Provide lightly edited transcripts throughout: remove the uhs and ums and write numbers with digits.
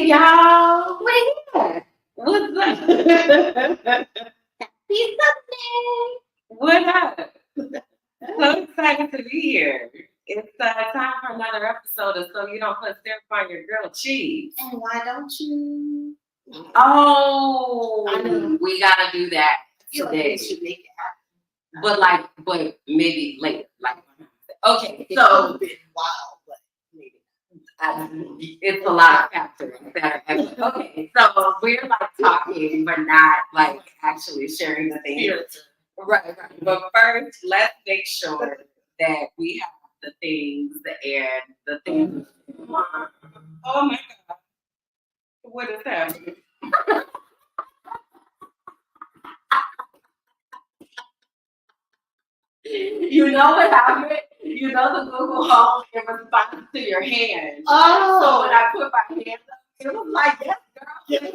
y'all. Wait, yeah. What's up? Happy Sunday. What up? So excited to be here. It's time for another episode of So You Don't Put Syrup on Your Grilled Cheese. And why don't you? Oh, we gotta do that today. We should make it happen. But maybe later. Okay, it's so a bit wild, but maybe it's a lot of factors that are happening. Okay, so we're talking, but not actually sharing the things. Right. But first, let's make sure that we have the things and the things. Oh my God. What is happening? You know what happened? You know the Google Home in response to your hand. Oh. So when I put my hand up, it was like, yes, girl. Give me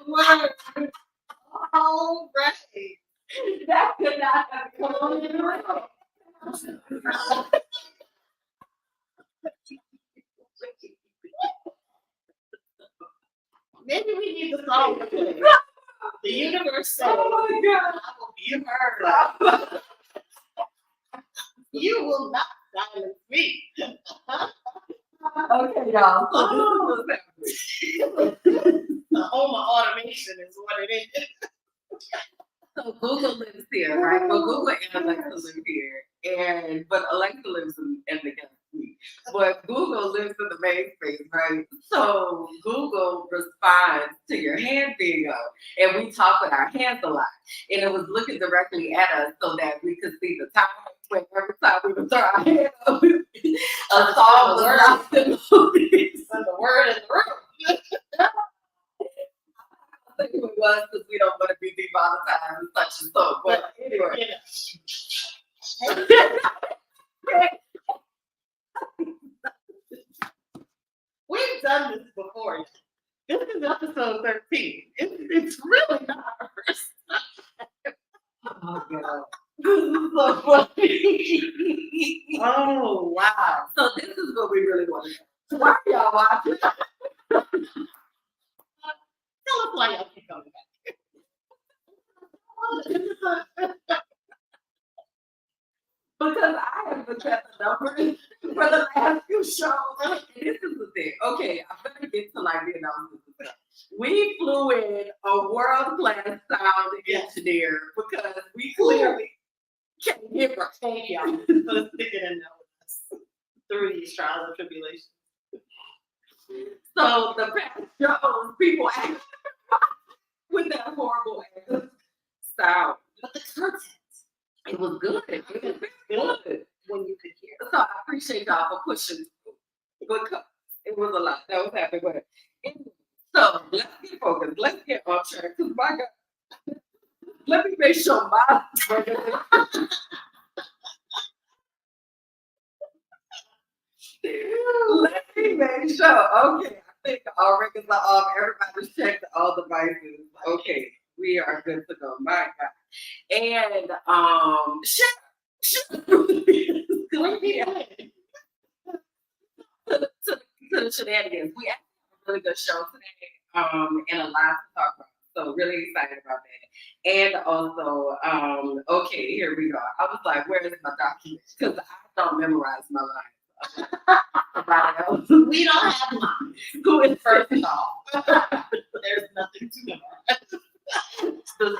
word. All right. That could not have come on in the room. Maybe we need to solve the thing. The universe said, oh my God, I will be heard. You will not silence me. Okay, y'all. So this is what's happening. The home of automation is what it is. So Google lives here, right? Well, Google and Alexa live here, but Alexa lives in the guest suite. But Google lives in the main space, right? So Google responds to your hand being up, and we talk with our hands a lot. And it was looking directly at us so that we could see the time. When every time we would throw our hand up, a song was out in the movies. And the word in the room. I think it was because we don't want to be demonetized and such and so. But anyway. We've done this before. This is episode 13. It's really not our first time. Oh, God. This is so funny. Oh, wow. So this is what we really want to know. So why are y'all watching? Tell us why y'all keep coming back. Because I have been at the numbers for the last few shows. And this is the thing. Okay, I better get to the announcement. We flew in a world-class sound engineer because we clearly can't hear her. Thank y'all for sticking in there with us through these trials and tribulations. So the past shows, people act with that horrible sound. But the content. It was good. It was good when you could hear. So I appreciate y'all for pushing because it was a lot that was happening with it. So let's get focused. Let's get on track. Because my God, let me make sure my let me make sure. Okay, I think all records are off. Everybody's checked all devices. Okay, we are good to go. My God. And shit. To the shenanigans. We actually have a really good show today, and a lot to talk about. So really excited about that. And also, okay, here we go. I was like, where is my document? Because I don't memorize my lines. We don't have lines. Who is first off? There's nothing to memorize. The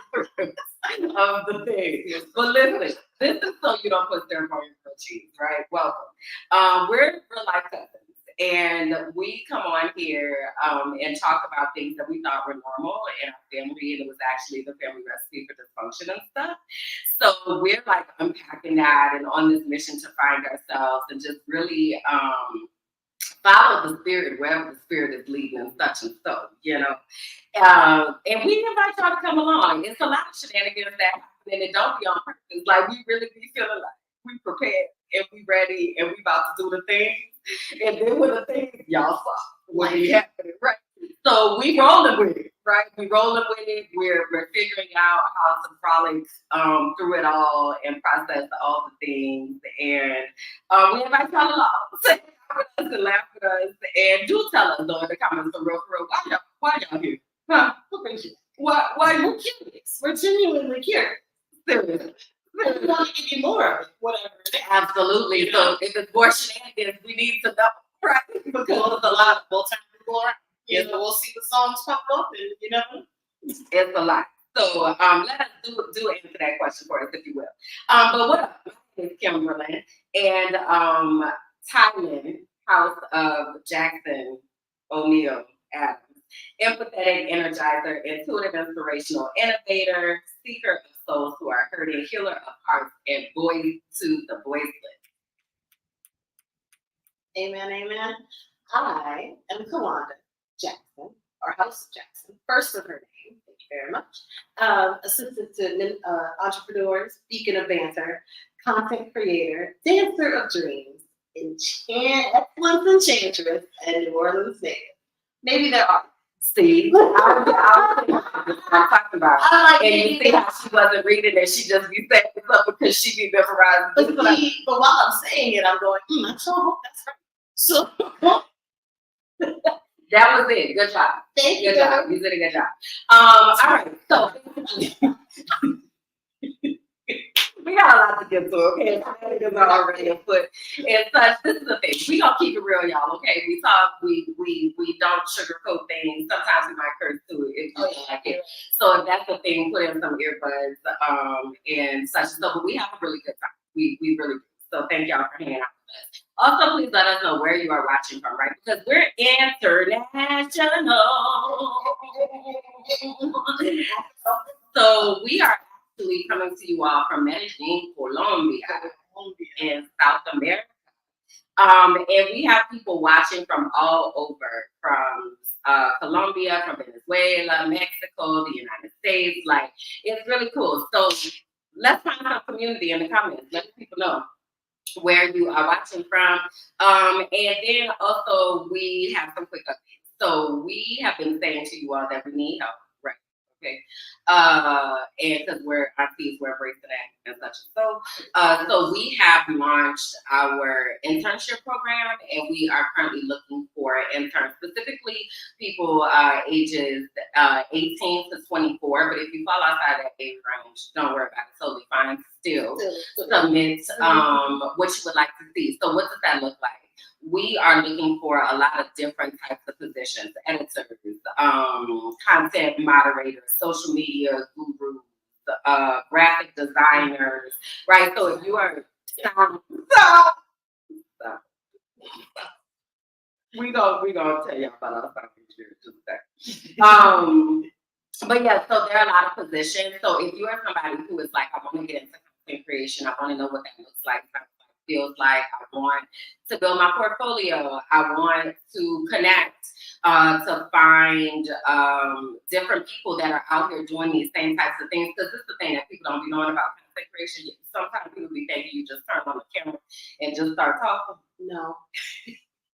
of the thing. But listen, this is So You Don't Put Syrup on Your Grilled Cheese, right? Welcome. We're Real-Life Cousins, and we come on here and talk about things that we thought were normal in our family, and it was actually the family recipe for dysfunction and stuff. So we're unpacking that and on this mission to find ourselves and just really follow the spirit wherever the spirit is leading and such and so, you know. And we invite y'all to come along. It's a lot of shenanigans that happen, and it don't be on purpose. We really be feeling like we prepared and we ready and we about to do the things. And then when the things y'all saw will be happening, right? So we rolling with it, right? We're rolling with it. We're figuring out how to frolic through it all and process all the things. And we invite y'all along. Sit down with us and laugh with us. And do tell us though in the comments for real, why y'all here? Huh? Why are you curious? We're genuinely curious. Seriously. We want to give you more of it, whatever it is. Absolutely. You know? So if it's more shenanigans, we need to know, right? Because It's a lot. We'll turn people around. You know, we'll see the songs pop up, and you know, it's a lot. So let us do answer that question for us, if you will. But what up? My name is Kimberland, and Thailand, House of Jackson, O'Neill, Adams. Empathetic energizer, intuitive, inspirational innovator, seeker of souls who are hurting, healer of hearts, and voice to the voiceless. amen, amen. I am Kalonda Jackson, or House Jackson, first of her name. Thank you very much. Assistant to entrepreneurs, beacon of banter, content creator, dancer of dreams, excellence enchantress, and New Orleans native. Maybe there are. See, I'm talking about. And you see how she wasn't reading it, she just be saying this up because she be memorizing. But while I'm saying it, I'm going, I sure hope that's right. So that was it. Good job. Thank you. Good job. You did a good job. All right. So we got a lot to get to, okay? Because I'm already a foot and such. This is the thing. We gonna keep it real, y'all. Okay? We talk. We don't sugarcoat things. Sometimes we might curse too if you don't like it. So if that's the thing, put in some earbuds and such. So, but we have a really good time. We really do. So thank y'all for hanging out with us. Also, please let us know where you are watching from, right? Because we're international. So we are actually coming to you all from Medellin, Colombia, in South America. And we have people watching from all over, from Colombia, from Venezuela, Mexico, the United States. Like, it's really cool. So let's find some community in the comments. Let people know where you are watching from. And then also we have some quick updates. So we have been saying to you all that we need help, right? Okay. And because we're aunties, we're embracing that and such. So we have launched our internship program, and we are currently looking for interns, specifically people ages 18 to 24. But if you fall outside that age range, don't worry about it. Totally fine. Still submit what you would like to see. So what does that look like? We are looking for a lot of different types of positions: editors, content moderators, social media gurus, graphic designers, right? So if you are we gonna tell y'all about our stuff here just a second. But yeah, so there are a lot of positions. So if you are somebody who is like, I want to get into content creation, I want to know what that looks like, feels like, I want to build my portfolio, I want to connect, to find different people that are out here doing these same types of things. Because this is the thing that people don't be knowing about content creation. Sometimes people be thinking you just turn on the camera and just start talking. No.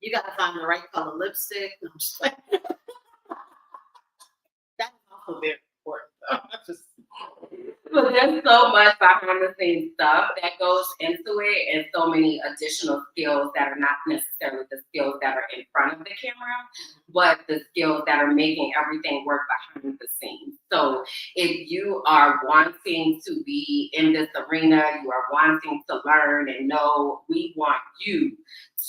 You gotta find the right color lipstick. No, I'm just like, that's also very important. But there's so much behind the scenes stuff that goes into it, and so many additional skills that are not necessarily the skills that are in front of the camera, but the skills that are making everything work behind the scenes. So if you are wanting to be in this arena, you are wanting to learn and know, we want you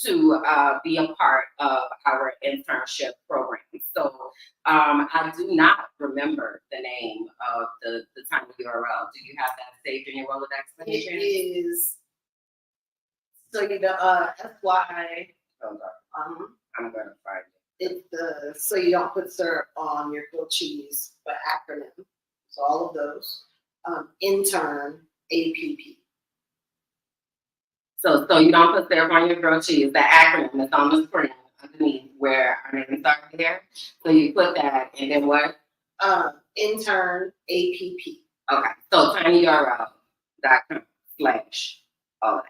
to be a part of our internship program. So I do not remember the name of the tiny URL. Do you have that saved in your Rolodex? It is, so you know, SY. Hold on. I'm gonna find it. It's the, so you don't put syrup on your grilled cheese, but acronym. So all of those. Intern APP. So you don't put syrup on your grilled cheese. The acronym is on the screen underneath where our names are there. So you put that, and then what? Intern APP. Okay. So tinyurl.com/all of that. All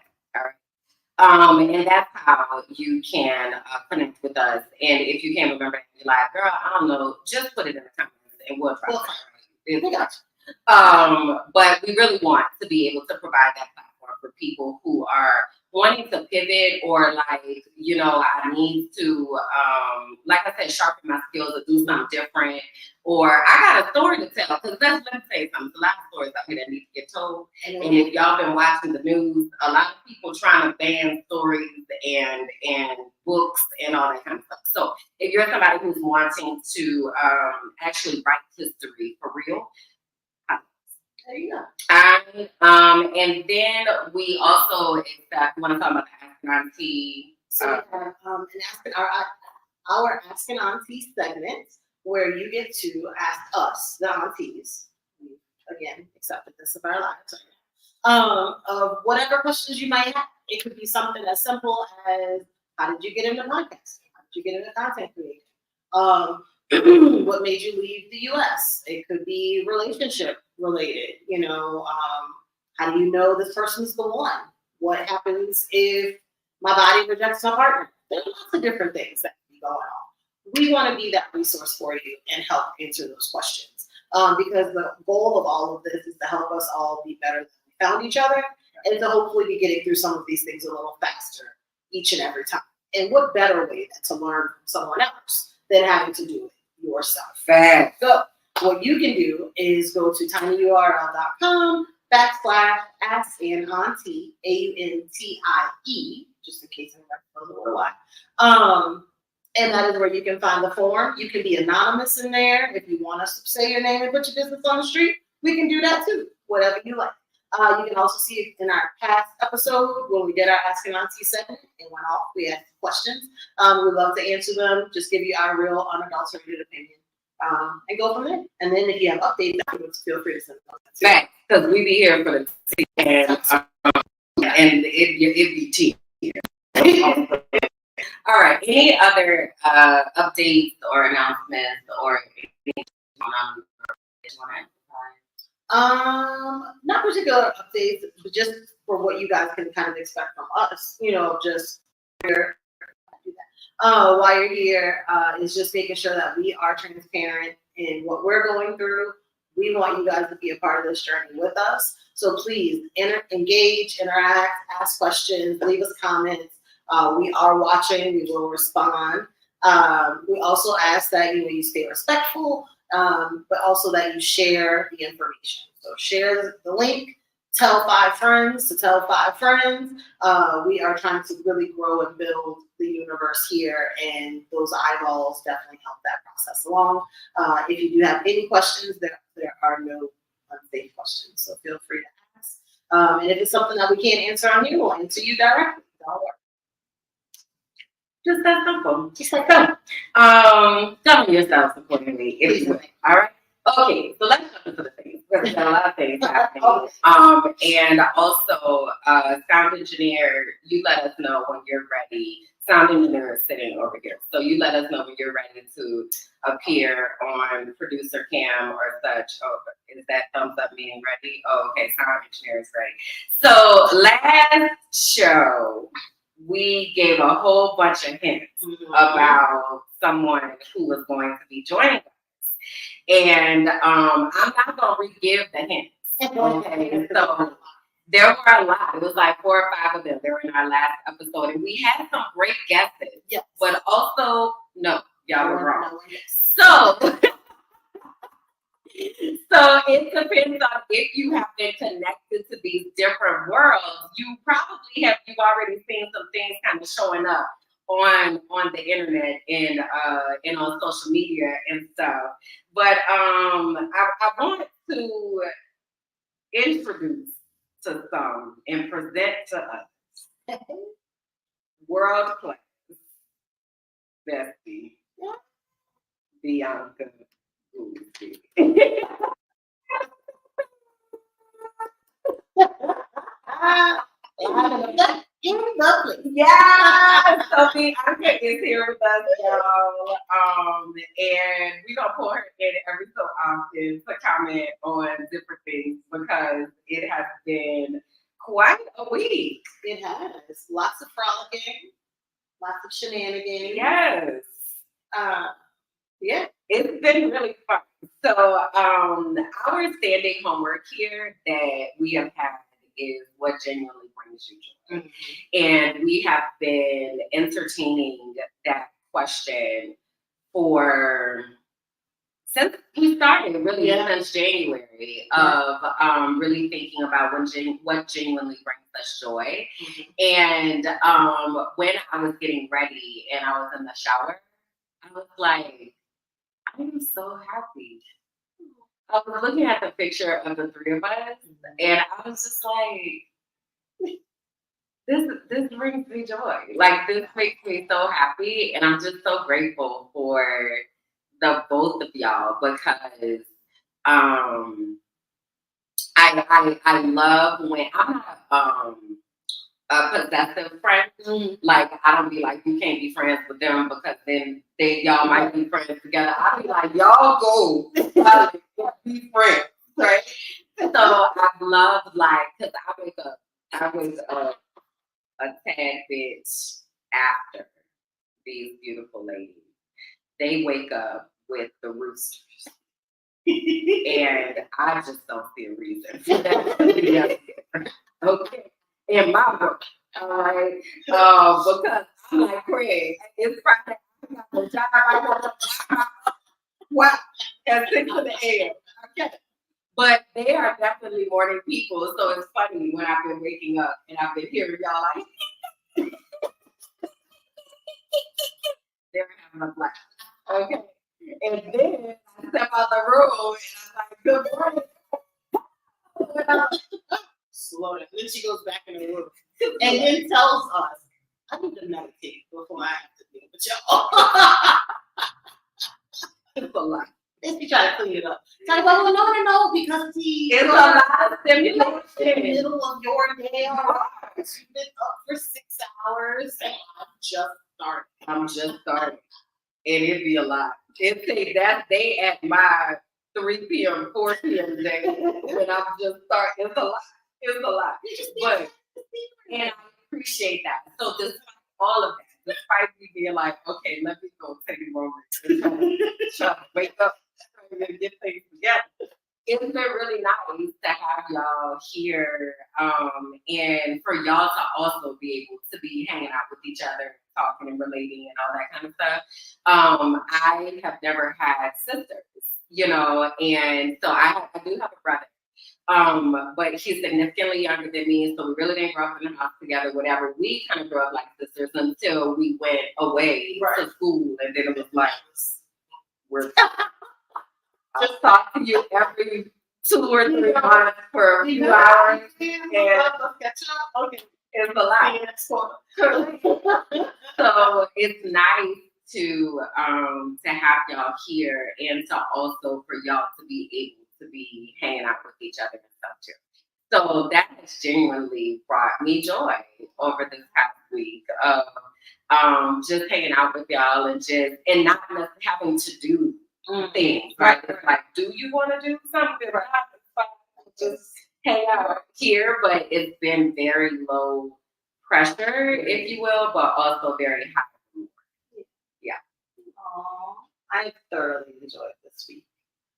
right. And that's how you can connect with us. And if you can't remember, you're like, girl, I don't know, just put it in the comments and we'll try. We got But we really want to be able to provide that platform for people who are wanting to pivot or like, you know, I need to, like I said, sharpen my skills or do something different. Or I got a story to tell, because let me tell you something, there's a lot of stories out here that need to get told. And if y'all been watching the news, a lot of people trying to ban stories and books and all that kind of stuff. So if you're somebody who's wanting to actually write history for real, there you go. And then we also, if you want to talk about the An Auntie. So we have our Ask An Auntie segment, where you get to ask us, the aunties, we again accepted this of our lives right now, of whatever questions you might have. It could be something as simple as, how did you get into podcasting? How did you get into content creation? What made you leave the US? It could be relationship related, you know, how do you know this person's the one? What happens if my body rejects my partner? There are lots of different things that can be going on. We want to be that resource for you and help answer those questions. Because the goal of all of this is to help us all be better than we found each other, and to hopefully be getting through some of these things a little faster each and every time. And what better way than to learn from someone else than having to do it yourself? Fact. So what you can do is go to tinyurl.com/AskAnAuntie, AUNTIE, just in case I'm not a why. And that is where you can find the form. You can be anonymous in there. If you want us to say your name and put your business on the street, we can do that too, whatever you like. You can also see in our past episode when we did our Ask An Auntie segment, it went off. We asked questions. We'd love to answer them, just give you our real unadulterated opinion, and go from there. And then if you have updates afterwards, feel free to send them. Fact, because we be here for the tea and it be tea. All right. Any other updates or announcements or anything not particular updates, but just for what you guys can kind of expect from us, you know, just here. While you're here, is just making sure that we are transparent in what we're going through. We want you guys to be a part of this journey with us. So please engage, interact, ask questions, leave us comments. We are watching. We will respond. We also ask that you stay respectful, but also that you share the information. So share the link. Tell 5 friends to tell 5 friends. We are trying to really grow and build the universe here, and those eyeballs definitely help that process along. If you do have any questions, there are no unsafe questions, so feel free to ask. And if it's something that we can't answer on here, we'll answer you directly. Don't worry. Just that simple. Just like that. Govern yourselves accordingly. All right. Okay, so let's jump into the things. There's a lot of things happening. And also, sound engineer, you let us know when you're ready. Sound engineer is sitting over here. So you let us know when you're ready to appear on producer cam or such. Oh, is that thumbs up meaning ready? Oh, okay, sound engineer is ready. So last show, we gave a whole bunch of hints about someone who was going to be joining us. And I'm not going to re-give the hints. Okay, so there were a lot. It was like 4 or 5 of them. They were in our last episode. And we had some great guesses. Yes. But also, no, y'all were wrong. So it depends on if you have been connected to these different worlds. You've already seen some things kind of showing up on the internet and on social media and stuff. But I want to introduce to some and present to us world class bestie Bianca. Yeah, so Bianca is here with us, y'all. And we're gonna pull her in every so often to comment on different things because it has been quite a week. It has. Lots of frolicking, lots of shenanigans. Yes. Yeah. It's been really fun. So our standing homework here that we have had is what genuinely brings you joy. And we have been entertaining that question for since we started, really since January, of really thinking about what genuinely brings us joy. And when I was getting ready and I was in the shower, I was like, I'm so happy. I was looking at the picture of the three of us, and I was just like, this brings me joy. Like, this makes me so happy, and I'm just so grateful for the both of y'all because I love when I'm not a possessive friend. Like, I don't be like, you can't be friends with them because then y'all might be friends together. I be like, y'all go be friends, right? So I love, like, because I wake up a tad bit after these beautiful ladies. They wake up with the roosters. And I just don't see a reason for that. Okay. In my book. All right. Because I'm like, Craig, it's Friday. I got no job. I got what? At 6 in the a.m. Okay. But they are definitely morning people. So it's funny when I've been waking up and I've been hearing y'all like, they're having a blast. Okay. And then I step out the room and I'm like, good morning. Slow down. Then she goes back in the room and then tells us, I need to meditate before I have to deal with y'all. It's a lot. Let's be trying to clean it up. It's like, well, no, because it's a lot of stimulation in the middle of your day. You've been up for 6 hours and I'm just starting. And it'd be a lot. It take that day at my 3 p.m., 4 p.m. day when I'm just starting. It's a lot. It's a lot. But, and I appreciate that. So despite all of that, despite me being like, okay, let me go take a moment and try to wake up and get things together. It's been really nice to have y'all here and for y'all to also be able to be hanging out with each other, talking and relating and all that kind of stuff. I have never had sisters, you know, and so I do have a brother. But he's significantly younger than me, so we really didn't grow up in the house together, whatever. We kind of grew up like sisters until we went away to school, and then it was like, we're just talk to you every 2 or 3 months for a few hours. And it's a lot. So it's nice to have y'all here and to also for y'all to be able to be hanging out with each other and stuff too. So that has genuinely brought me joy over this past week of just hanging out with y'all and not having to do things, right? It's like, do you want to do something? Right? Just hang out here, but it's been very low pressure, if you will, but also very high. Yeah. I thoroughly enjoyed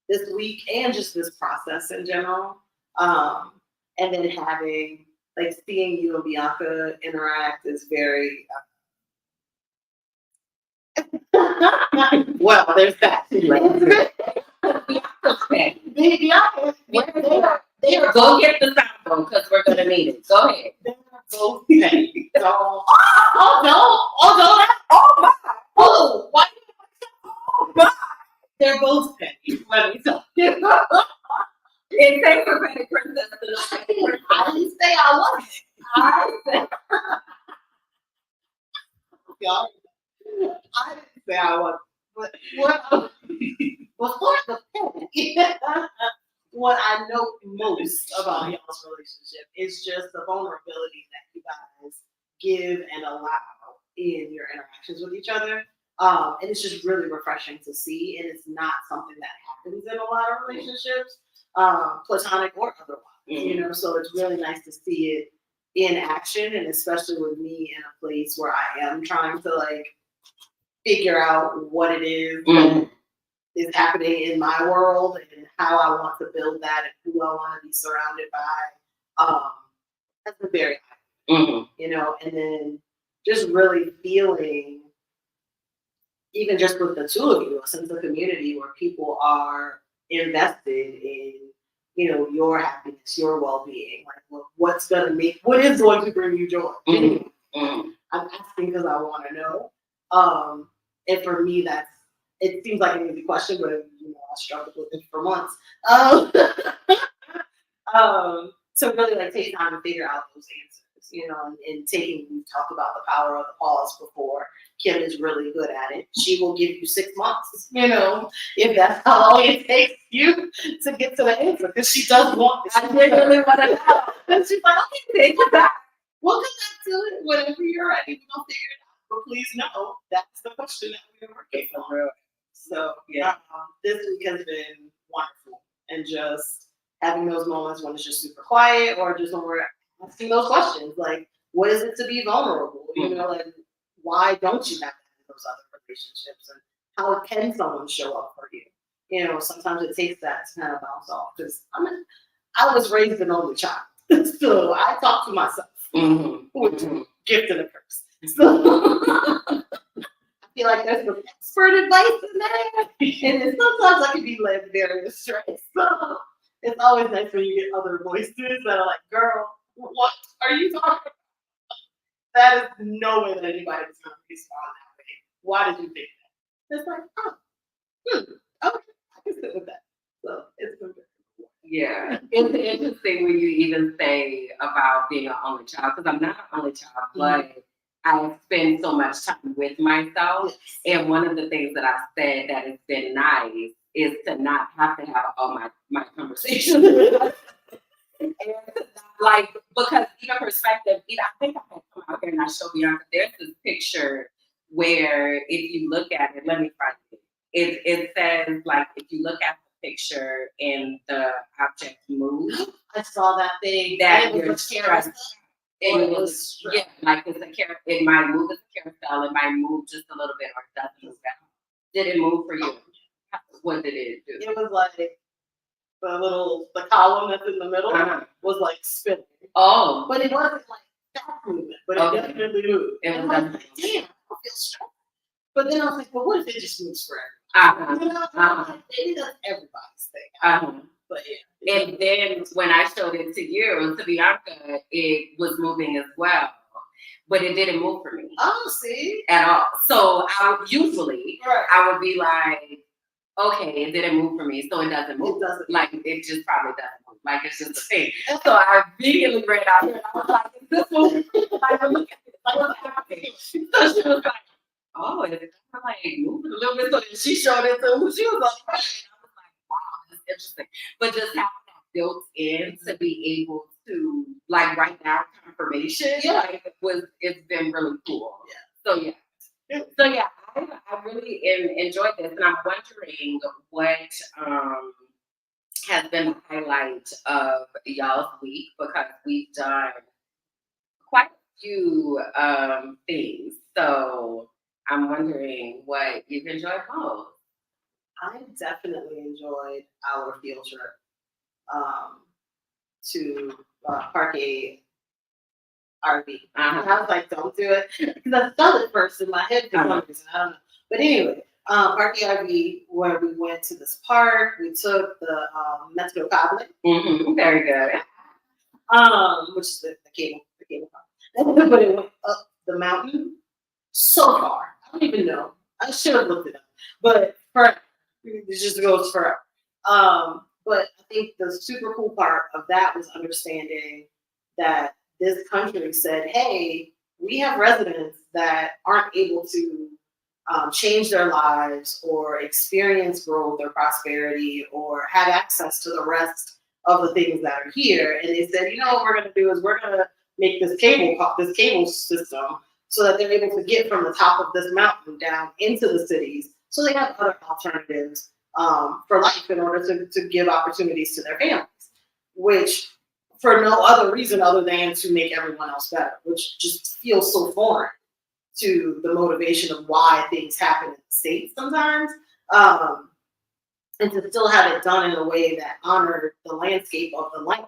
this week and just this process in general. And then having, like, seeing you and Bianca interact is very well, there's that too. They are go get the sample because we're gonna need it. Go ahead. They're both petty. Oh my! Oh, what? Oh my! They're both petty. Let me tell you. It takes a petty princess to look at it. I didn't say I was. I said. I didn't say I was. But before the petty, what I know most about y'all's relationship is just the vulnerability that you guys give and allow in your interactions with each other. And it's just really refreshing to see. And it's not something that happens in a lot of relationships, platonic or otherwise, you know, so it's really nice to see it in action. And especially with me in a place where I am trying to like figure out what it is is happening in my world and how I want to build that and who I want to be surrounded by. That's been very high, you know, and then just really feeling, even just with the two of you, a sense of community where people are invested in, you know, your happiness, your well-being, like what is going to bring you joy? I'm asking because I want to know. And for me, it seems like an easy question, but you know, I struggled with it for months. So really like take time to figure out those answers, you know, and we've talked about the power of the pause before. Kim is really good at it. She will give you 6 months, you know, if that's how long it takes you to get to the answer, because she does want this. I really want to know. And she's like, okay, take it back. We'll come back to it whenever you're ready. We'll figure it out. But please know that's the question that we're working on. So yeah, this week has been wonderful, and just having those moments when it's just super quiet, or just when we're asking those questions, like, what is it to be vulnerable? You know, like, why don't you have that in those other relationships, and how can someone show up for you? You know, sometimes it takes that to kind of bounce off, because I was raised an only child, so I talk to myself, which is gift and a curse. So I feel like there's some expert advice in there, and then sometimes I can be led very astray. So it's always nice when you get other voices that are like, "Girl, what are you talking about?" That is no way that anybody was going to respond that way. Why did you think that? It's like, okay, I can sit with that. So it's good. Yeah, it's interesting when you even say about being an only child, because I'm not an only child, but I spend so much time with myself. Yes. And one of the things that I've said that has been nice is to not have to have all my conversations with myself. And like, because even perspective, I think I had come out here and I showed Bianca, there's this picture where if you look at it, let me find it. It says, like, if you look at the picture and the object moves. I saw that thing. That you're stressed. It was, yeah, like it's it might move as a carousel, it might move just a little bit, or it doesn't move at all. Did it move for you? What did it do? It was like the column that's in the middle was like spinning. Oh. But it wasn't like fast movement, but it definitely moved. And I was like, damn, I feel strong. But then I was like, well, what if it just moves forever? You know, maybe that's everybody's thing. But yeah. And then when I showed it to you, to Bianca, it was moving as well. But it didn't move for me. Oh, see? At all. So I would be like, okay, it didn't move for me, so it doesn't move. Like, it just probably doesn't move. Like, it's just a thing. So I immediately ran out here and I was like, is this moving? Like, look at it. Like, what's happening? So she was like, oh, it's kind of like moving a little bit. So then she showed it to me. She was like, and I was like, wow, that's interesting. But just having that built in to be able to, like, write down confirmation, like, it's been really cool. Yeah. So yeah, I really enjoyed this, and I'm wondering what has been the highlight of y'all's week, because we've done quite a few things. So I'm wondering what you've enjoyed most. I definitely enjoyed our field trip to Parquet RV. I was like, don't do it. Because I felt it first in my head for some reason. I don't know. But anyway, Parquet RV, where we went to this park, we took the Metro Cable. Very good. Which is the cable car. But it went up the mountain so far. I don't even know. I should have looked it up. But it just goes forever. But I think the super cool part of that was understanding that this country said, hey, we have residents that aren't able to change their lives or experience growth or prosperity or have access to the rest of the things that are here. And they said, you know what we're going to do is we're going to make this cable system so that they're able to get from the top of this mountain down into the cities. So they have other alternatives for life in order to give opportunities to their families, which for no other reason other than to make everyone else better, which just feels so foreign to the motivation of why things happen in the States sometimes. and to still have it done in a way that honored the landscape of the land.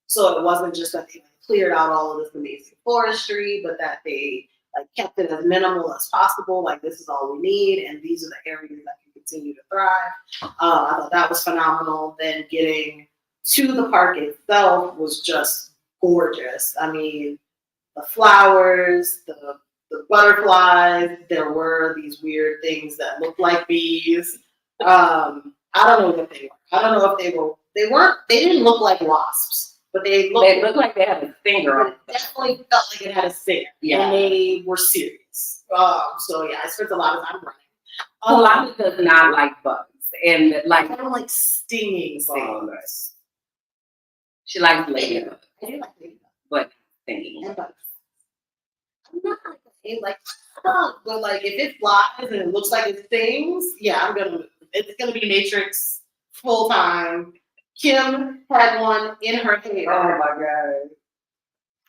So it wasn't just that they cleared out all of this amazing forestry, but that they like kept it as minimal as possible. Like, this is all we need, and these are the areas that can continue to thrive. I thought that was phenomenal. Then getting to the park itself was just gorgeous. I mean, the flowers, the butterflies. There were these weird things that looked like bees. I don't know what they were. I don't know if they were. They weren't. They didn't look like wasps, but they looked like they had a stinger on it. Definitely felt like it had a stinger. Yeah. And they were serious. So yeah, I spent a lot of time running. Kalonda does not like bugs, and like I don't like stinging bugs. She likes ladybugs. I do like ladybugs, but stinging. And bugs. I'm not like bug, but like if it flies and it looks like it stings, yeah, it's gonna be Matrix full time. Kim had one in her hair. Oh my god!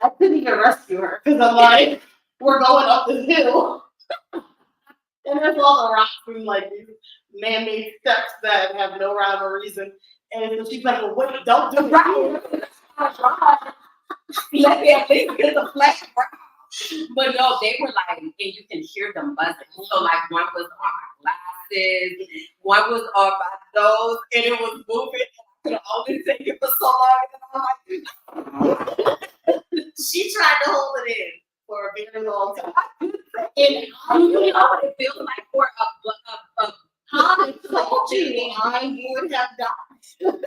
I couldn't even rescue her because I'm like, we're going up this hill, and there's all the rocks and like these man-made steps that have no rhyme or reason. And so she's like, "Well, wait, don't do it." Let me at least get the flat brown. But no, they were like, and you can hear them buzzing. So like, one was on my glasses, one was on my nose, and it was moving. I could only take it for so long, and I'm like, she tried to hold it in for a very long time. And you know what it feels like for a I told you I would have died.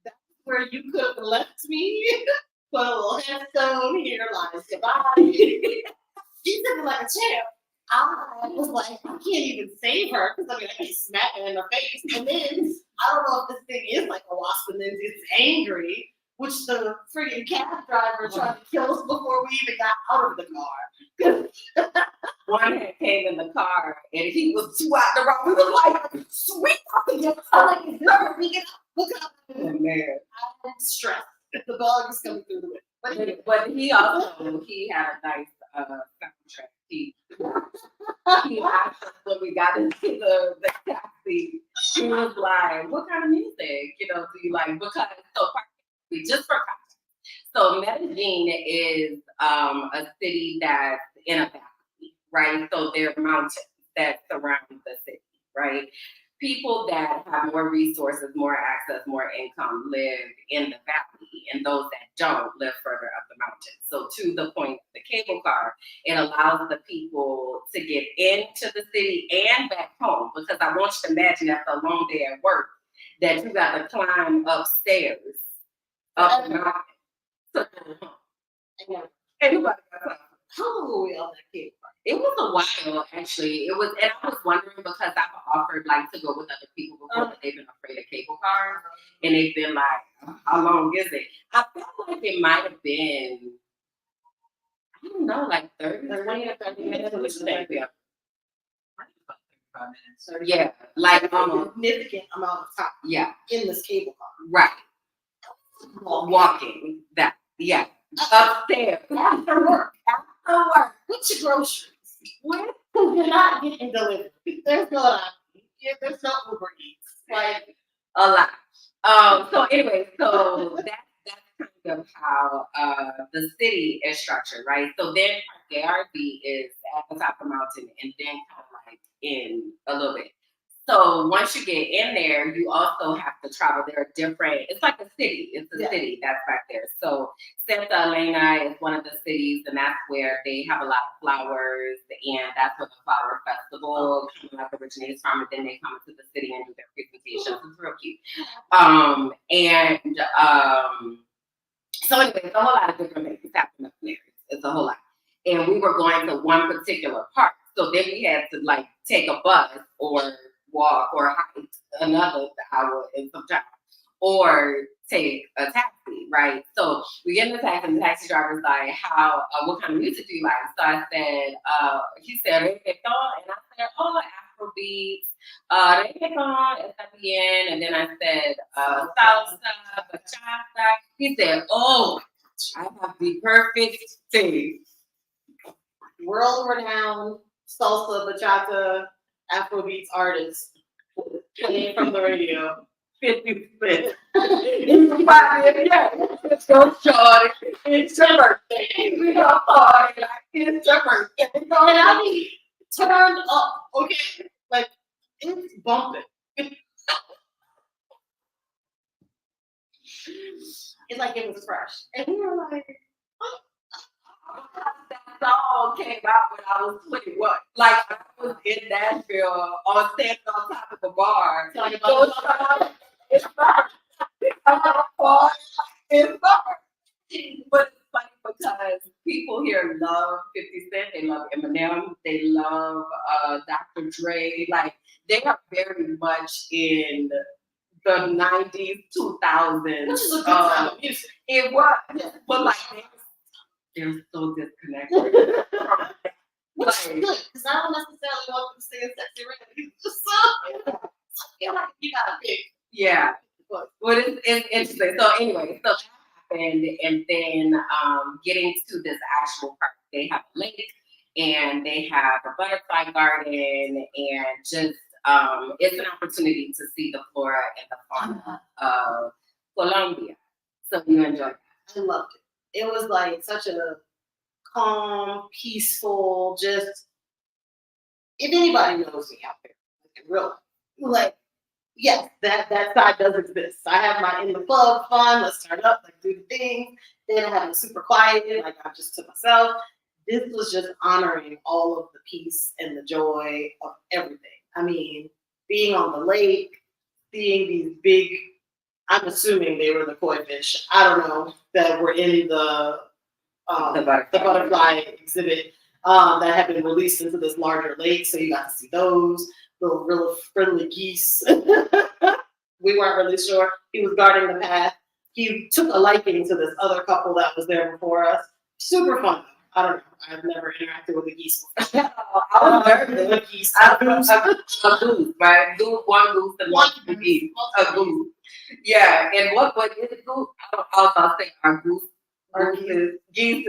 That's where you could have left me. Put a little headstone here, like goodbye. She's looking like a champ. I was like, I can't even save her because I mean I keep smacking in her face. And then I don't know if this thing is like a wasp, and then it's angry, which the freaking cab driver tried to kill us before we even got out of the car. One had came in the car and he was too out the road. We was like, sweet up again. I'm like, no, we get up, look up. Oh, man. I'm stressed. The bug is coming through the window. But he also, he had a nice soundtrack. He asked us when we got into the taxi, he was like, what kind of music, do you like? Because, just for context. So Medellin is a city that's in a valley, right? So there are mountains that surround the city, right? People that have more resources, more access, more income live in the valley, and those that don't live further up the mountain. So to the point of the cable car, it allows the people to get into the city and back home, because I want you to imagine after a long day at work that you got to climb upstairs, up the mountain to go home. Anybody got time? How long were we on that cable car? It was a while, actually. It was, and I was wondering because I've offered like to go with other people before, but they've been afraid of cable cars, and they've been like, "How long is it?" I felt like it might have been, I don't know, like 30 or 30 minutes. What you think? Yeah. 35 minutes. Yeah, like a significant amount of time. Yeah, in this cable car. Right. Walking that. Yeah. Upstairs after work. With your groceries. With you're not getting delivered. There's no Uber Eats. Like a lot. So anyway, so that's kind of how the city is structured, right? So then the RV is at the top of the mountain and then kind of like in a little bit. So once you get in there, you also have to travel. There are different, it's like a city. It's a city that's back there. So Santa Elena is one of the cities, and that's where they have a lot of flowers, and that's where the flower festival kind of like originates from. And then they come into the city and do their presentations. It's real cute. So anyway, it's a whole lot of different things happening up there. It's a whole lot. And we were going to one particular park. So then we had to like take a bus or walk or hike another hour and some time, or take a taxi, right? So we get in the taxi, and the taxi driver's like, what kind of music do you like? So I said, he said, reggaeton, and I said, Afrobeats, reggaeton, está bien, and then I said, salsa, bachata. He said, oh, I have the perfect thing. World-renowned salsa, bachata, Afrobeats artist Playing from the radio. 50 Cent. It's my yeah. It's your shorty. It's your birthday. We gonna party like it's your birthday. And I mean, turned up, okay? Like, it's bumping. It's like it was fresh. And we were like, That song came out when I was 21. Like I was in Nashville on standing on top of the bar. talking So about it's fun. I'm gonna party like it's fun. But it's funny because people here love 50 Cent, they love Eminem, they love Dr. Dre. Like they are very much in the 90s, 2000s. which is a good time of music. It was, but like they're so disconnected. Which is good, because I don't necessarily want them singing sexy radio. Just so, I feel like you gotta pick. Yeah. But Well, it's interesting. So anyway, so that happened, and then getting to this actual park, they have a lake, and they have a butterfly garden, and just it's an opportunity to see the flora and the fauna of Colombia. So you enjoy that. I loved it. It was like such a calm, peaceful, just, if anybody knows me out there, like, really, like, yes, that side does exist. I have my in the club fun, let's turn up, like do the thing. Then I have it super quiet, like I'm just to myself. This was just honoring all of the peace and the joy of everything. I mean, being on the lake, seeing these big, I'm assuming they were the koi fish, I don't know, that were in the butterfly exhibit that have been released into this larger lake. So you got to see those little real friendly geese. We weren't really sure. He was guarding the path. He took a liking to this other couple that was there before us. Super fun. I don't know. I've never interacted with a geese before. I was nervous. A geese. A goose, right? One goose and one geese. A goose. Yeah, and what is it goose? I was about to say our goose. Our Geese.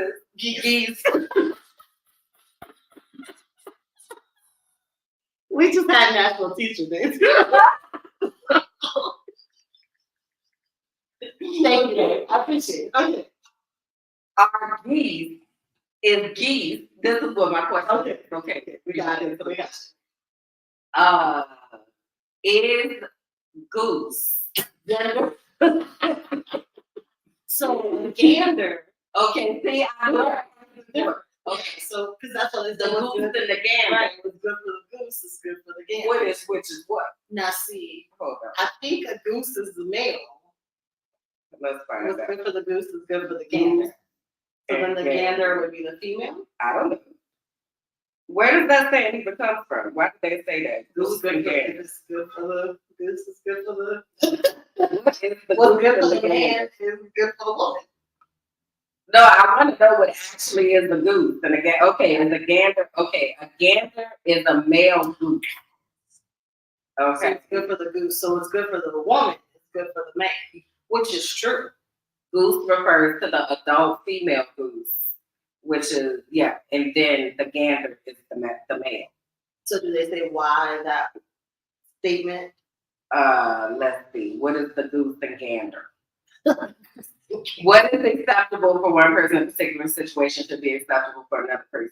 We just had National Teacher Day. Thank you. I appreciate it. Okay. Our geese is geese. This is what my question is. Okay. We got it. We got it. Is goose. So gander. Okay, see, I know. Okay, so because that's what it's The goose and the gander. Right, what's good for the goose is good for the gander. Which is what? Now see, Hold on. I think a goose is the male. Let's find What's out. good for the goose is good for the gander. So then the gander would be the female. I don't know. Where does that saying even come from? Why did they say that? Goose and gander. It's good for the goose is good for the. What is the What's goose good and for the the gander? man is good for the woman. No, I want to know what actually is a goose and a gander. Okay, is a gander. Okay, a gander is a male goose. So Okay. it's good for the goose. So it's good for the woman. It's good for the man, which is true. Goose refers to the adult female goose, which is, yeah, and then the gander is the male. So do they say why that statement? Let's see. What is the goose and gander? What is acceptable for one person in a particular situation should be acceptable for another person.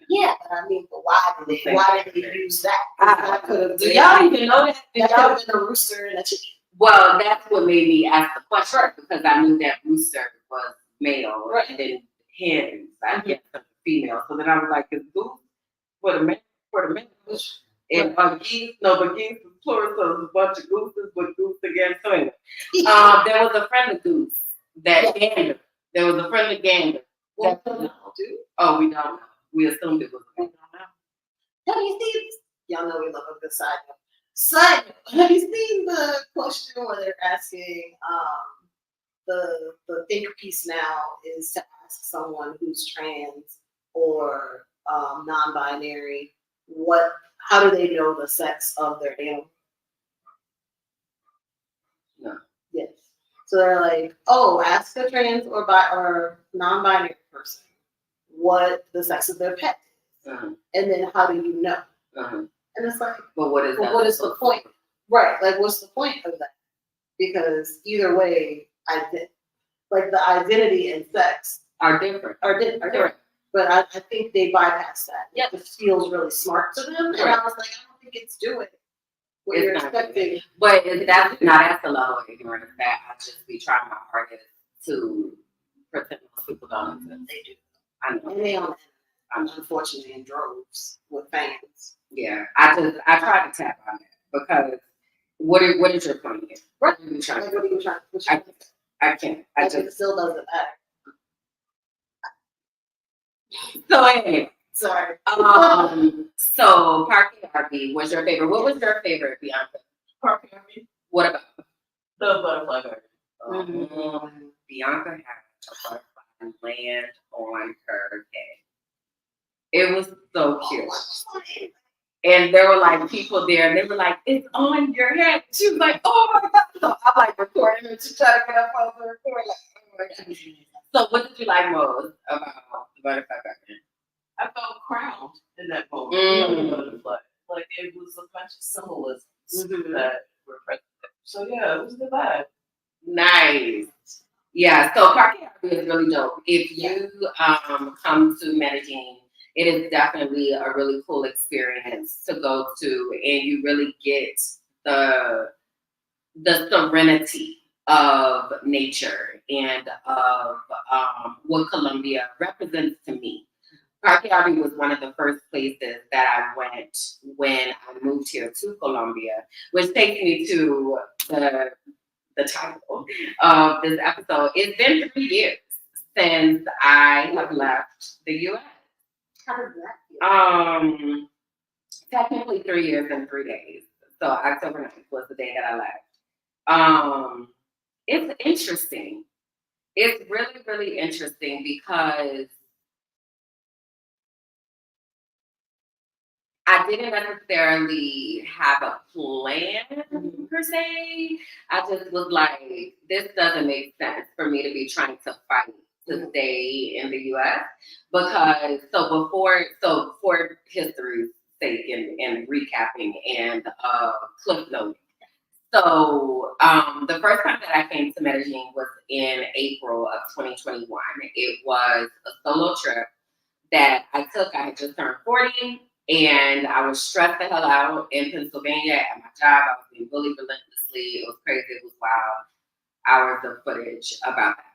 Yeah, but I mean, but why did they use that? That could have Do y'all even know that? that could have been a rooster and a chicken. Well, that's what made me ask the question because I knew that rooster was male Right. and then hens, I guess, are female. So then I was like, is goose for the man? And geese, no, but geese is plural, so it's a bunch of gooses, but goose again. So anyway, there was a friendly goose that gander. There was a friendly gander. Well, we don't know, dude. Oh, we don't know. We assumed it was. We don't know. Have you seen? Y'all know we love a good side note. Side note. Have you seen the question where they're asking? The think piece now is to ask someone who's trans or non-binary how do they know the sex of their animal? No. Yes. So they're like, oh, ask a trans or non-binary person what the sex of their pet is. Uh-huh. And then how do you know? Uh-huh. And it's like, But what is well, that? what is the point? Right. Like, what's the point of that? Because either way, like the identity and sex Are different. are different. But I think they bypass that. Yep. It just feels really smart to them. And I was like, I don't think it's doing what It's you're not expecting. But that's the level of ignorance that I just be trying my hardest to pretend most people don't exist. They do. I know. And they on unfortunately in droves with fans. Yeah. I tried to tap on that because what is your point here? Right. What are you trying Like, to what are do? you trying to I can't. I like, just it still doesn't matter. so anyway. Sorry. So Parky RV was your favorite. What was your favorite, Bianca? Parking RV. What about The butterfly garden. Bianca had a butterfly land on her head. It was so cute. And there were like people there, and they were like, "It's on your head." She was like, "Oh my god!" So I'm like recording her to try to get up on the record. Like, oh my god. So, what did you like most about the butterfly garden? I felt crowned in that moment. Mm. The butterfly. Like it was a bunch of symbolisms Mhm. that were present. So yeah, it was the vibe. Nice. Yeah, so parking is really dope. If you come to Medellin, it is definitely a really cool experience to go to, and you really get the serenity of nature and of what Colombia represents to me. Parque Arby was one of the first places that I went when I moved here to Colombia, which takes me to the title of this episode. It's been 3 years since I have left the U.S. How does that feel? Technically 3 years and 3 days. So October 9th was the day that I left. It's interesting. It's really, really interesting because I didn't necessarily have a plan per se. I just was like, this doesn't make sense for me to be trying to fight to stay in the US because for history's sake and recapping and cliff noting. So the first time that I came to Medellin was in April of 2021. It was a solo trip that I took. I had just turned 40 and I was stressed the hell out in Pennsylvania at my job. I was being bullied relentlessly. It was crazy. It was wild. Hours of footage about that.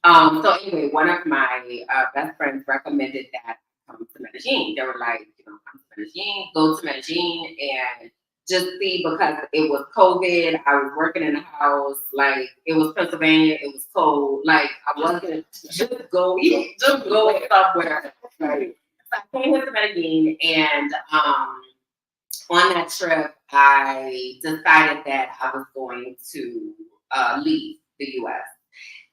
So anyway, one of my best friends recommended that I come to Medellin. They were like, come to Medellin, go to Medellin and just see because it was COVID. I was working in the house. Like it was Pennsylvania. It was cold. Like I wasn't just go somewhere. Right. So I came to Medellin and on that trip, I decided that I was going to leave the U.S.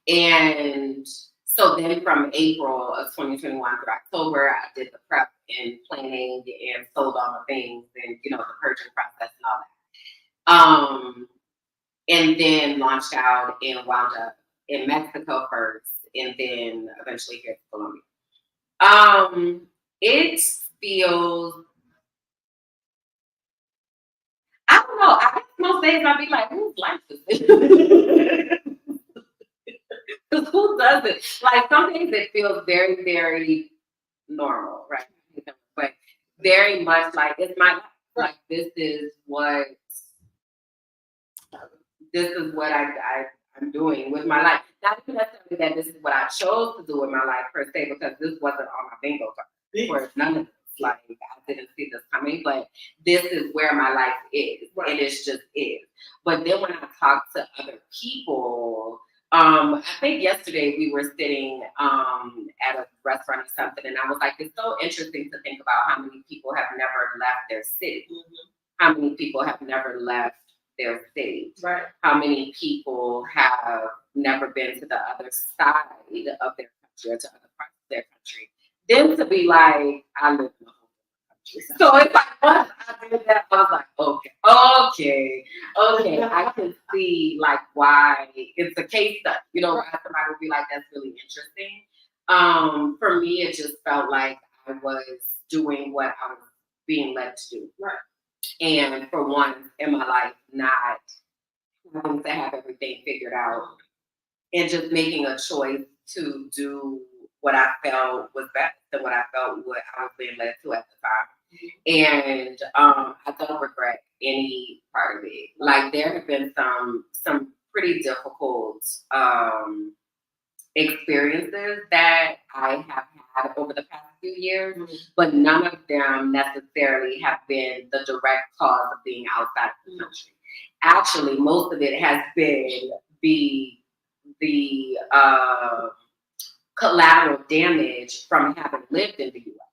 And so then from April of 2021 through October, I did the prep and planning and sold all the things and, the purging process and all that. And then launched out and wound up in Mexico first and then eventually here to Colombia. It feels, I don't know, I guess most days I'll be like, whose life is this? Because who does it? Like some days it feels very, very normal, right? But very much like it's my life. Like this is what I'm doing with my life. Not even necessarily that this is what I chose to do with my life per se, because this wasn't on my bingo card. For none of this. Like I didn't see this coming, but this is where my life is. Right. And it just is. But then when I talk to other people, I think yesterday we were sitting at a restaurant or something, and I was like, it's so interesting to think about how many people have never left their city. Mm-hmm. How many people have never left their state? Right. How many people have never been to the other side of their country or to other parts of their country? Then to be like, I live in the whole country. So it's like, once I did that, I was like, okay. I can see like why it's a case study. Why somebody would be like, that's really interesting. For me, it just felt like I was doing what I was being led to do. Right. And for once in my life, not having to have everything figured out and just making a choice to do what I felt was best and what I felt what I was being led to at the time. And I don't regret any part of it. Like there have been some pretty difficult experiences that I have had over the past few years, but none of them necessarily have been the direct cause of being outside of the country. Actually, most of it has been the collateral damage from having lived in the U.S.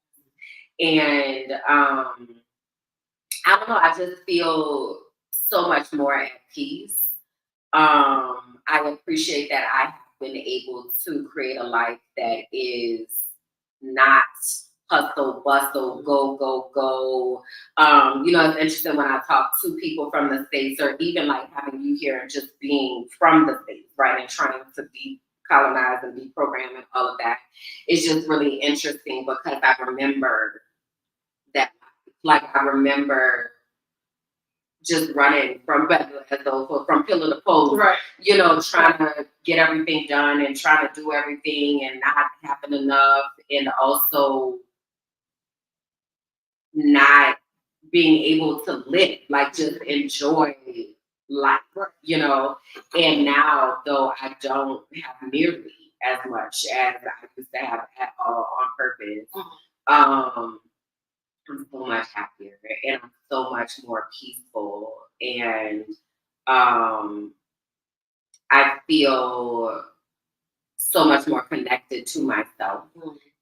And I don't know, I just feel so much more at peace. I appreciate that I have been able to create a life that is not hustle, bustle, go, go, go. It's interesting when I talk to people from the States, or even like having you here and just being from the States, right? And trying to decolonize and deprogram and all of that. It's just really interesting because I remember that, like, I remember just running from pillar to post, right? Trying to get everything done and trying to do everything and not having enough, and also not being able to live, like just enjoy life, And now, though I don't have nearly as much as I used to have at all on purpose, I'm so much happier and I'm so much more peaceful, and I feel so much more connected to myself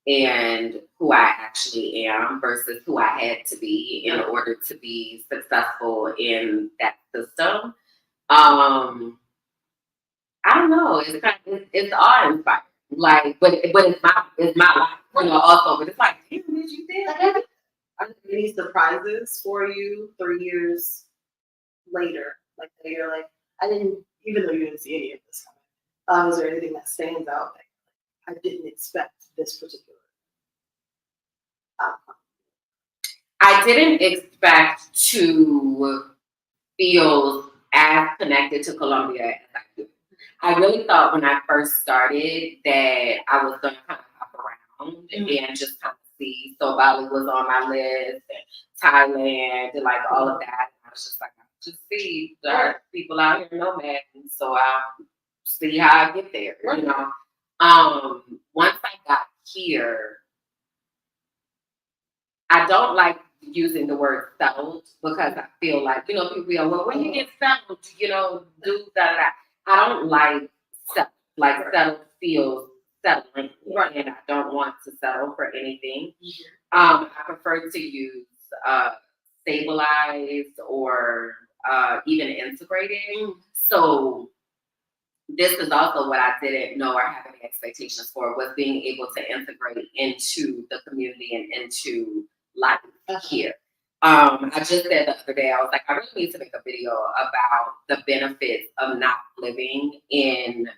and who I actually am versus who I had to be in order to be successful in that system. I don't know. It's awe inspiring. Like, but it's my life, also. But it's like, damn, did you did that? Are there any surprises for you 3 years later? Like that you're like, I didn't, even though you didn't see any of this coming. Is there anything that stands out that I didn't expect this particular outcome? I didn't expect to feel as connected to Colombia as I do. I really thought when I first started that I was going to kind of hop around and just kind of see. So Bali was on my list, and Thailand, and like all of that. I was just like, I just see there are people out here nomading, so I'll see how I get there. Once I got here, I don't like using the word settled because I feel like, people be like, well, when you get settled, do that. I don't like settled. Like settled feels settling, and I don't want to settle for anything. I prefer to use stabilized or even integrating. So this is also what I didn't know or have any expectations for, was being able to integrate into the community and into life here. I just said the other day, I was like, I really need to make a video about the benefits of not living in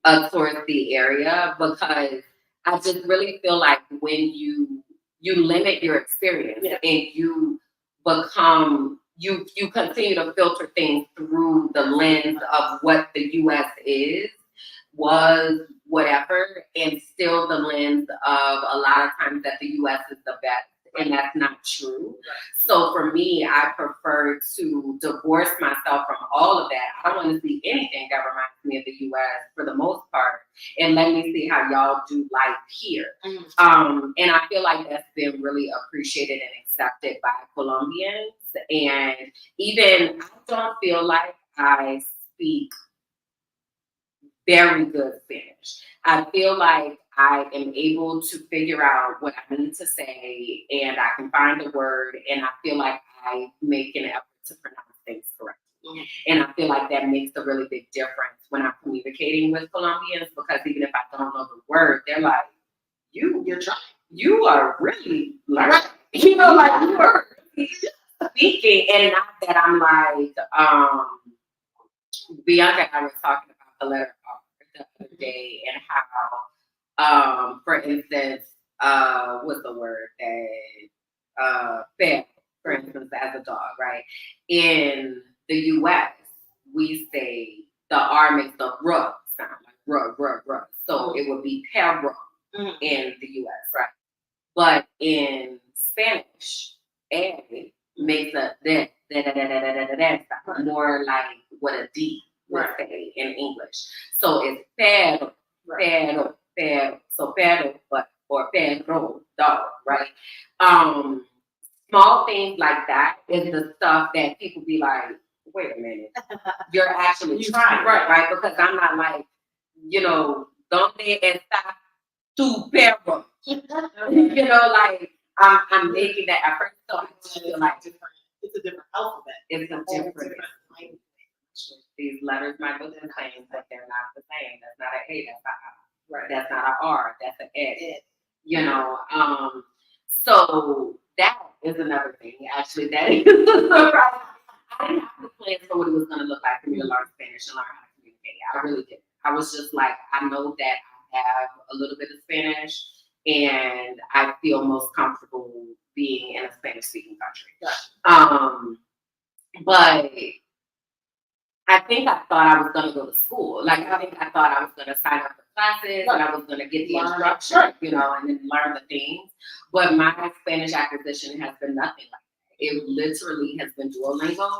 a touristy area, because I just really feel like when you limit your experience and you become, you continue to filter things through the lens of what the U.S. was, whatever, and still the lens of a lot of times that the U.S. is the best, and that's not true. So for me, I prefer to divorce myself from all of that. I don't want to see anything that reminds me of the U.S. for the most part, and let me see how y'all do life here. And I feel like that's been really appreciated and accepted by Colombians. And even I don't feel like I speak very good Spanish. I feel like I am able to figure out what I need to say, and I can find a word, and I feel like I make an effort to pronounce things correctly. And I feel like that makes a really big difference when I'm communicating with Colombians, because even if I don't know the word, they're like, you're trying. You are really learning. Like you are really speaking, and not that I'm like, Bianca and I were talking about the letter R the other day, and how, for instance, what's the word that fail. for instance, as a dog, right? In the US, we say the R makes the R sound, like R. So it would be perro in the US, right? But in Spanish, A makes a that sound, more like what a D would say in English. So it's pero, pero. So pero, but or perro, dog, right? Small things like that is the stuff that people be like, wait a minute, you're actually trying, right? Because I'm not like, you know, donde está tu perro? You know, like I'm making that effort. So I feel like it's a different alphabet. It's a different language. These letters might look the same, but they're not the same. That's not an A, that's not a Right. That's not an R, that's an Ed. You know, so that is another thing. Actually, that is right. I didn't have to plan for what it was going to look like for me to learn Spanish and learn how to communicate. I really didn't. I was just like, I know that I have a little bit of Spanish, and I feel most comfortable being in a Spanish-speaking country. But I think I thought I was going to go to school. Like, I think I thought I was going to sign up for classes and I was going to get the instruction, you know, and then learn the things. But my Spanish acquisition has been nothing like that. It literally has been Duolingo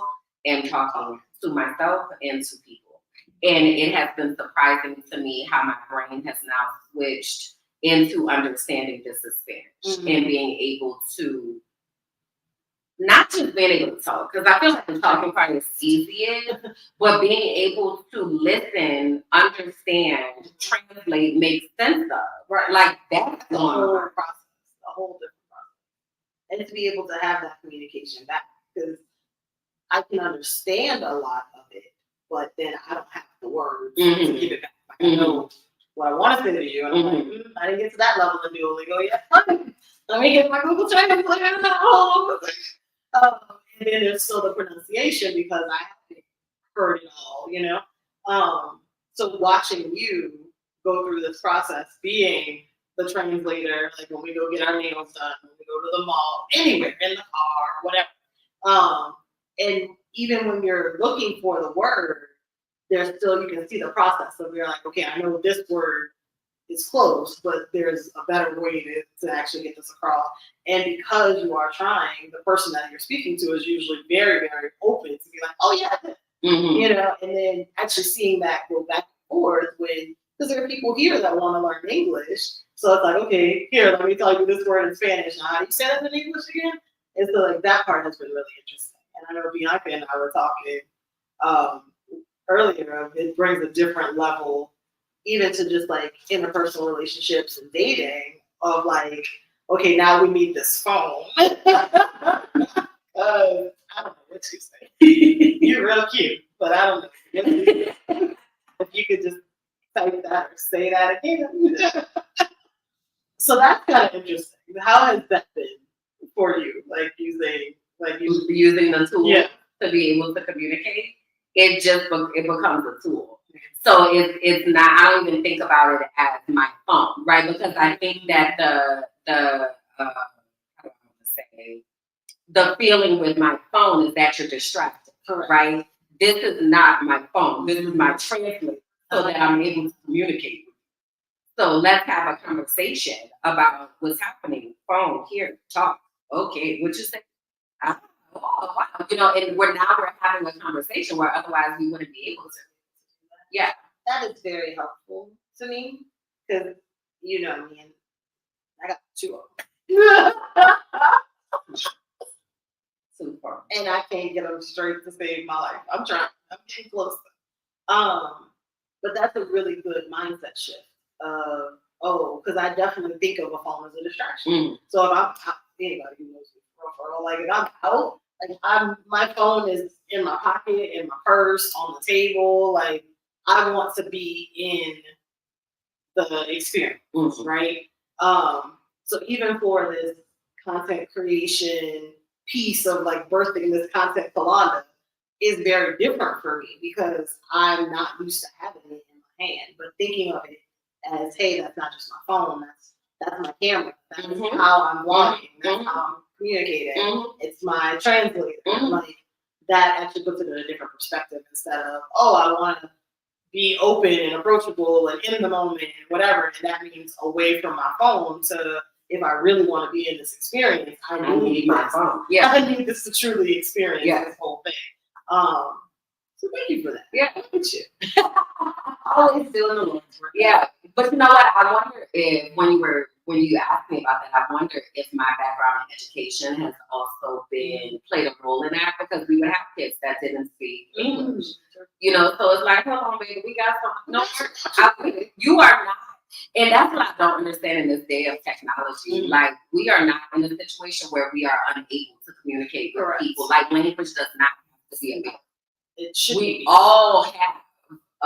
and talking to myself and to people. And it has been surprising to me how my brain has now switched into understanding this is Spanish and being able to not just being able to talk, because I feel like the talking part is easiest, but being able to listen, understand, translate, make sense of. Right. Like that's the whole process, a whole different process. And to be able to have that communication back, because I can understand a lot of it, but then I don't have the words to give it back. Like I know what I want to say to you, and I'm like, I didn't get to that level of Duolingo yet. Let me get my Google Translate. And then there's still the pronunciation because I haven't heard it all, you know. So watching you go through this process, being the translator, like when we go get our nails done, when we go to the mall, anywhere, in the car, whatever. And even when you're looking for the word, there's still, you can see the process of you're like, okay, I know this word is close, but there's a better way to actually get this across. And because you are trying, the person that you're speaking to is usually very, very open to be like, oh yeah, you know, and then actually seeing that go back and forth because there are people here that want to learn English. So it's like, okay, here, let me tell you this word in Spanish. Now, how do you say that in English again? And so like that part has been really interesting. And I know Bianca and I were talking earlier of it brings a different level even to just like interpersonal relationships and dating of like, okay, now we need this phone. I don't know what you say. You're real cute, but I don't know. If you could just type that or say that again. So that's kind of interesting. How has that been for you? Like using the tool to be able to communicate. It becomes a tool. So it's not, I don't even think about it as my phone, right? Because I think that the feeling with my phone is that you're distracted, right? This is not my phone. This is my translator so that I'm able to communicate with you. So let's have a conversation about what's happening. Phone, here, talk. Okay, what you say? Oh, wow. You know, and we're having a conversation where otherwise we wouldn't be able to. Yeah. That is very helpful to me because, you know, me and I got 2 of them. Super. And I can't get them straight to save my life. I'm trying. I'm getting closer. But that's a really good mindset shift. Because I definitely think of a phone as a distraction. So if I'm anybody who knows me, like if I'm out, like my phone is in my pocket, in my purse, on the table. Like I want to be in the experience, right? So even for this content creation piece of like birthing this content Kalonda is very different for me because I'm not used to having it in my hand, but thinking of it as, hey, that's not just my phone, that's my camera, that's how I'm vlogging, that's how I'm communicating. Mhm. It's my translator. Mhm. Like that actually puts it in a different perspective instead of, oh, I want to be open and approachable and in the moment and whatever. And that means away from my phone to if I really want to be in this experience, I need my this. phone. Yeah. I need this to truly experience Yeah. this whole thing. So thank you for that. Yeah. Look at you. Always feeling the ones. Yeah. But you know what? I wonder if when you asked me about that, I wonder if my background in education has also played a role in that, because we would have kids that didn't speak English. You know, so it's like, hold on, baby, we got something. No, you are not. And that's what I don't understand in this day of technology. Mm-hmm. Like, we are not in a situation where we are unable to communicate with Correct. people. Like, language does not have to be a big. It should We be. all have,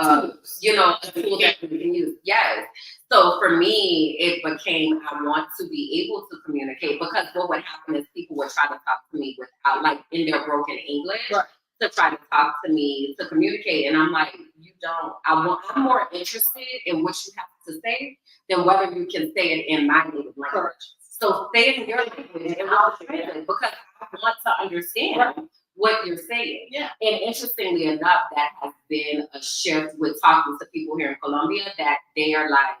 Tools. a tool that we can use. Yes. So for me, it became, I want to be able to communicate, because what would happen is people would try to talk to me without, like, in their broken English. Right. To try to talk to me, to communicate. And I'm like, you don't, I'm more interested in what you have to say than whether you can say it in my native language. Correct. So say it in your language and I'll translate, because I want to understand what you're saying. Yeah. And interestingly enough, that has been a shift with talking to people here in Colombia, that they are like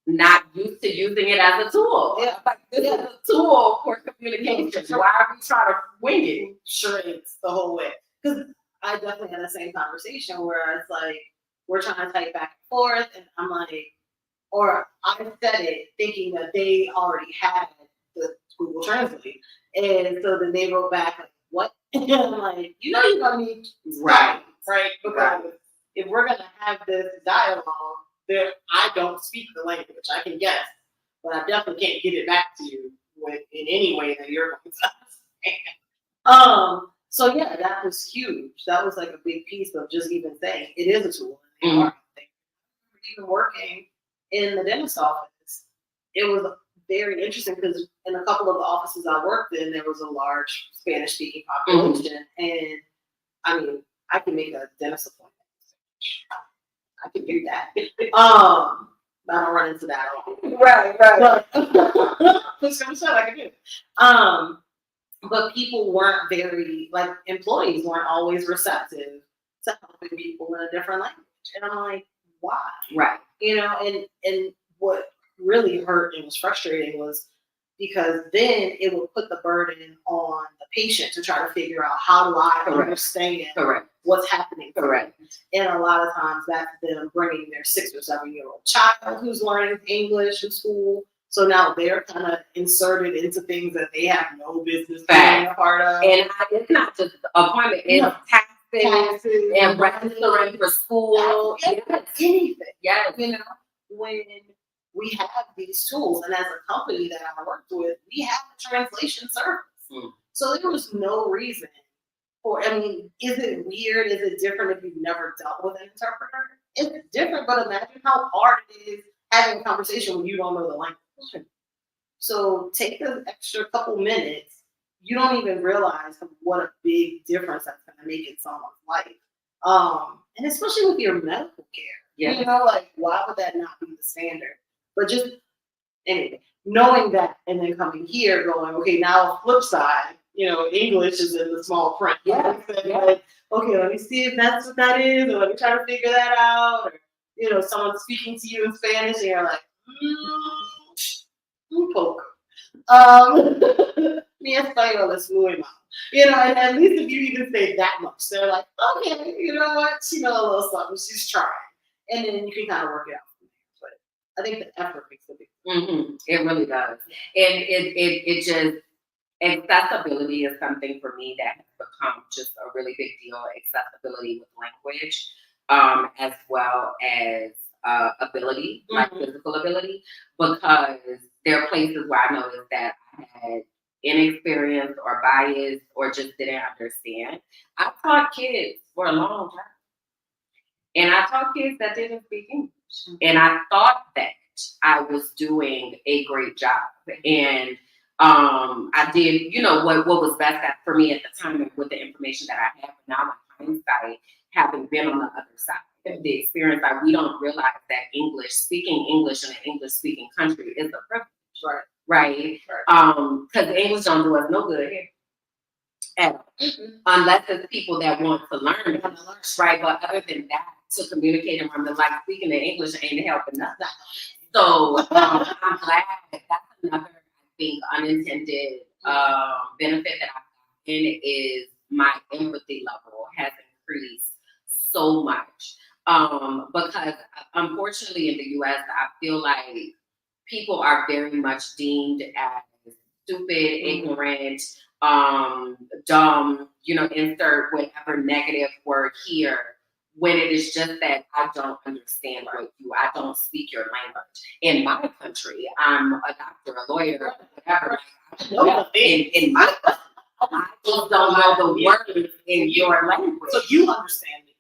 not used to using it as a tool. Yeah. Like, this is a tool for communication. Why are we trying to wing it? Charades the whole way. Because I definitely had the same conversation where it's like, we're trying to type back and forth, and I'm like, or I said it thinking that they already had the Google Translate. And so then they wrote back, like, what? And I'm like, you know, you're going to need Right. right? Because if we're going to have this dialogue, there, I don't speak the language. I can guess, but I definitely can't get it back to you in any way that you're going to understand. So yeah, that was huge. That was like a big piece of just even saying it is a tool. And they are. Even working in the dentist office, it was very interesting because in a couple of the offices I worked in, there was a large Spanish-speaking population, and I mean, I can make a dentist appointment. I can do that. I don't run into that at all. Right. But I can do it. But people weren't very, like, employees weren't always receptive to helping people in a different language. And I'm like, why? Right. You know, and what really hurt and was frustrating was because then it would put the burden on the patient to try to figure out, how do I understand what's happening? Correct. And a lot of times that's them bringing their 6 or 7-year-old child who's learning English in school. So now they're kind of inserted into things that they have no business being a part of. And it's not just appointment, it's taxes and registering for school. Anything. Yes. You know, when we have these tools, and as a company that I worked with, we have a translation service. So there was no reason for, I mean, is it weird? Is it different if you've never dealt with an interpreter? It's different, but imagine how hard it is having a conversation when you don't know the language. So take an extra couple minutes. You don't even realize what a big difference that's going to make in someone's life. And especially with your medical care. You know, like, why would that not be the standard? But just, anyway, knowing that and then coming here going, okay, now flip side, you know, English is in the small print. Like, okay, let me see if that's what that is, or let me try to figure that out. Or, you know, someone speaking to you in Spanish and you're like, un poco. Mi español es muy mal. You know, and at least if you even say that much, they're like, okay, you know what? She knows a little something. She's trying. And then you can kind of work it out from there. But I think the effort makes a big difference. It really does. And it just, accessibility is something for me that has become just a really big deal. Accessibility with language, as well as ability, like physical ability, because there are places where I noticed that I had inexperience or bias or just didn't understand. I taught kids for a long time. And I taught kids that didn't speak English. And I thought that I was doing a great job. And I did, you know, what was best for me at the time with the information that I had. But now in hindsight, having been on the other side of the experience, like, we don't realize that speaking English in an English-speaking country is a privilege. Right. right? Because English don't do us no good here at all, unless it's people that want to learn it, right? But other than that, to communicate and remember, like speaking the English ain't helping nothing. So I'm glad that's another, I think, unintended benefit that I've gotten is my empathy level has increased so much. Because unfortunately in the US, I feel like people are very much deemed as stupid, ignorant, dumb, insert whatever negative word here, when it is just that I don't understand I don't speak your language. In my country, I'm a doctor, a lawyer, whatever. In my I just don't know the words in your language. So you understand me.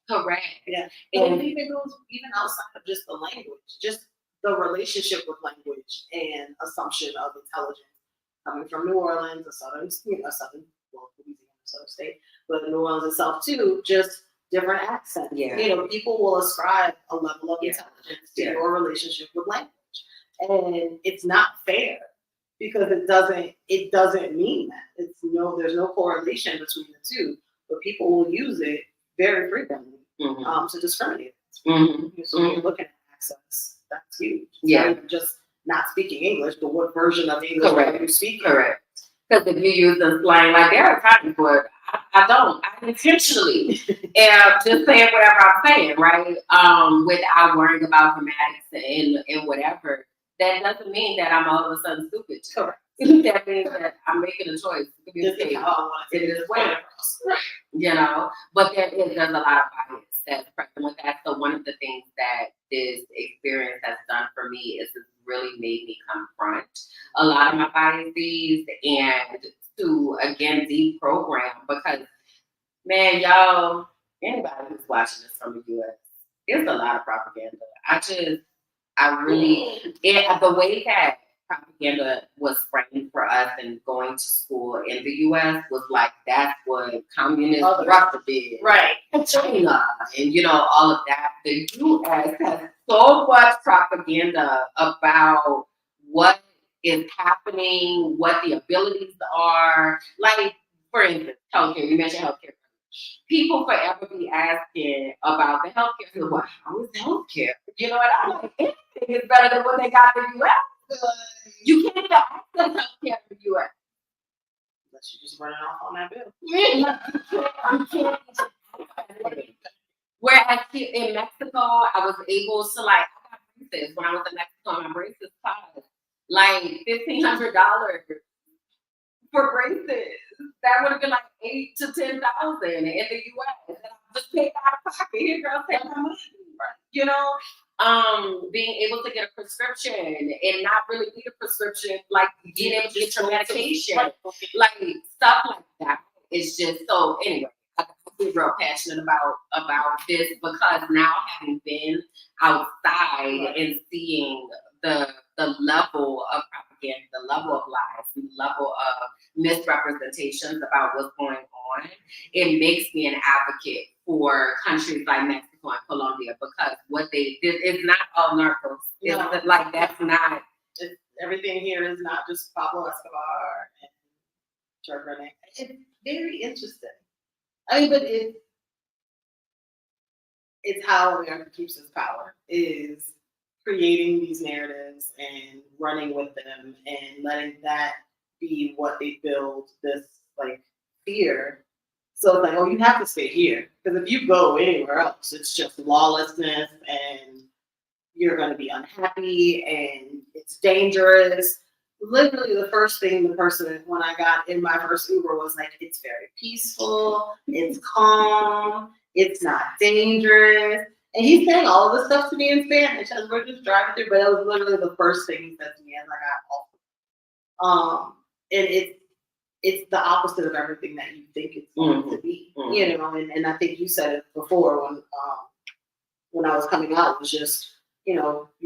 Correct. Yeah. And it even goes even outside of just the language, just the relationship with language and assumption of intelligence. Coming from New Orleans, a southern, well, Louisiana, southern state, but New Orleans itself too, just different accents. Yeah. People will ascribe a level of intelligence to your relationship with language. And it's not fair because it doesn't mean that. There's no correlation between the two, but people will use it very frequently to discriminate. So when you're looking at access, that's huge. It's not even just not speaking English, but what version of English are you speaking? Correct. Because if you use the slang, like there are times where I don't. I intentionally am just saying whatever I'm saying, right? Without worrying about grammatics and whatever. That doesn't mean that I'm all of a sudden stupid. Correct. That means that I'm making a choice to communicate in this way. But there's a lot of bias that's present with that. So one of the things that this experience has done for me is it's really made me confront a lot of my biases and to again deprogram, because man, y'all, anybody who's watching this from the US, there's a lot of propaganda. The way that propaganda was framed for us and going to school in the US was like that's what communist Russia did. Right. China and all of that. The US has so much propaganda about what is happening, what the abilities are. Like, for instance, healthcare. You mentioned healthcare. People forever be asking about the healthcare. So, well, how is healthcare? And I'm like, anything is better than what they got in the US. You can't even access healthcare in the US. Unless you're just running off on that bill. You can't. Whereas here in Mexico, I was able to I got braces when I was in Mexico. My braces cost like $1,500 for braces. That would have been like $8,000 to $10,000 in the US. And I just paid out of pocket. Here, girl, take my money. Being able to get a prescription and not really need a prescription, like being able to get your medication, like stuff like that. It's just so. Anyway, I feel real passionate about this because now having been outside and seeing the level of propaganda, the level of lies, the level of misrepresentations about what's going on, it makes me an advocate for countries like Mexico and Colombia, because what they did is not all narcos. It's like that's not. Everything here is not just Pablo Escobar and George Rene. It's very interesting. I mean, but it's how America keeps its power, is creating these narratives and running with them and letting that be what they build this fear. So it's you have to stay here, because if you go anywhere else, it's just lawlessness and you're going to be unhappy and it's dangerous. Literally the first thing the person, when I got in my first Uber, was it's very peaceful, it's calm, it's not dangerous. And he's saying all of this stuff to me in Spanish as we're just driving through, but it was literally the first thing he said to me as I got off. And it's the opposite of everything that you think it's going to be, and I think you said it before when I was coming out, it was just, you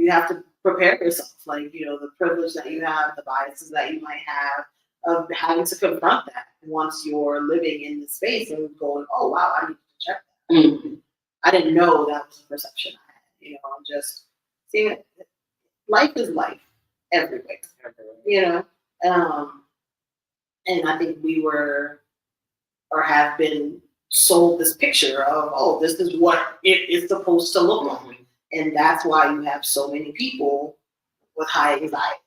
have to prepare yourself, the privilege that you have, the biases that you might have, of having to confront that once you're living in the space and going, oh wow, I need to check that. I didn't know that was the perception I had, and just seeing it. life is life everywhere, you know? And I think we were, or have been sold this picture of, oh, this is what it is supposed to look like. And that's why you have so many people with high anxiety,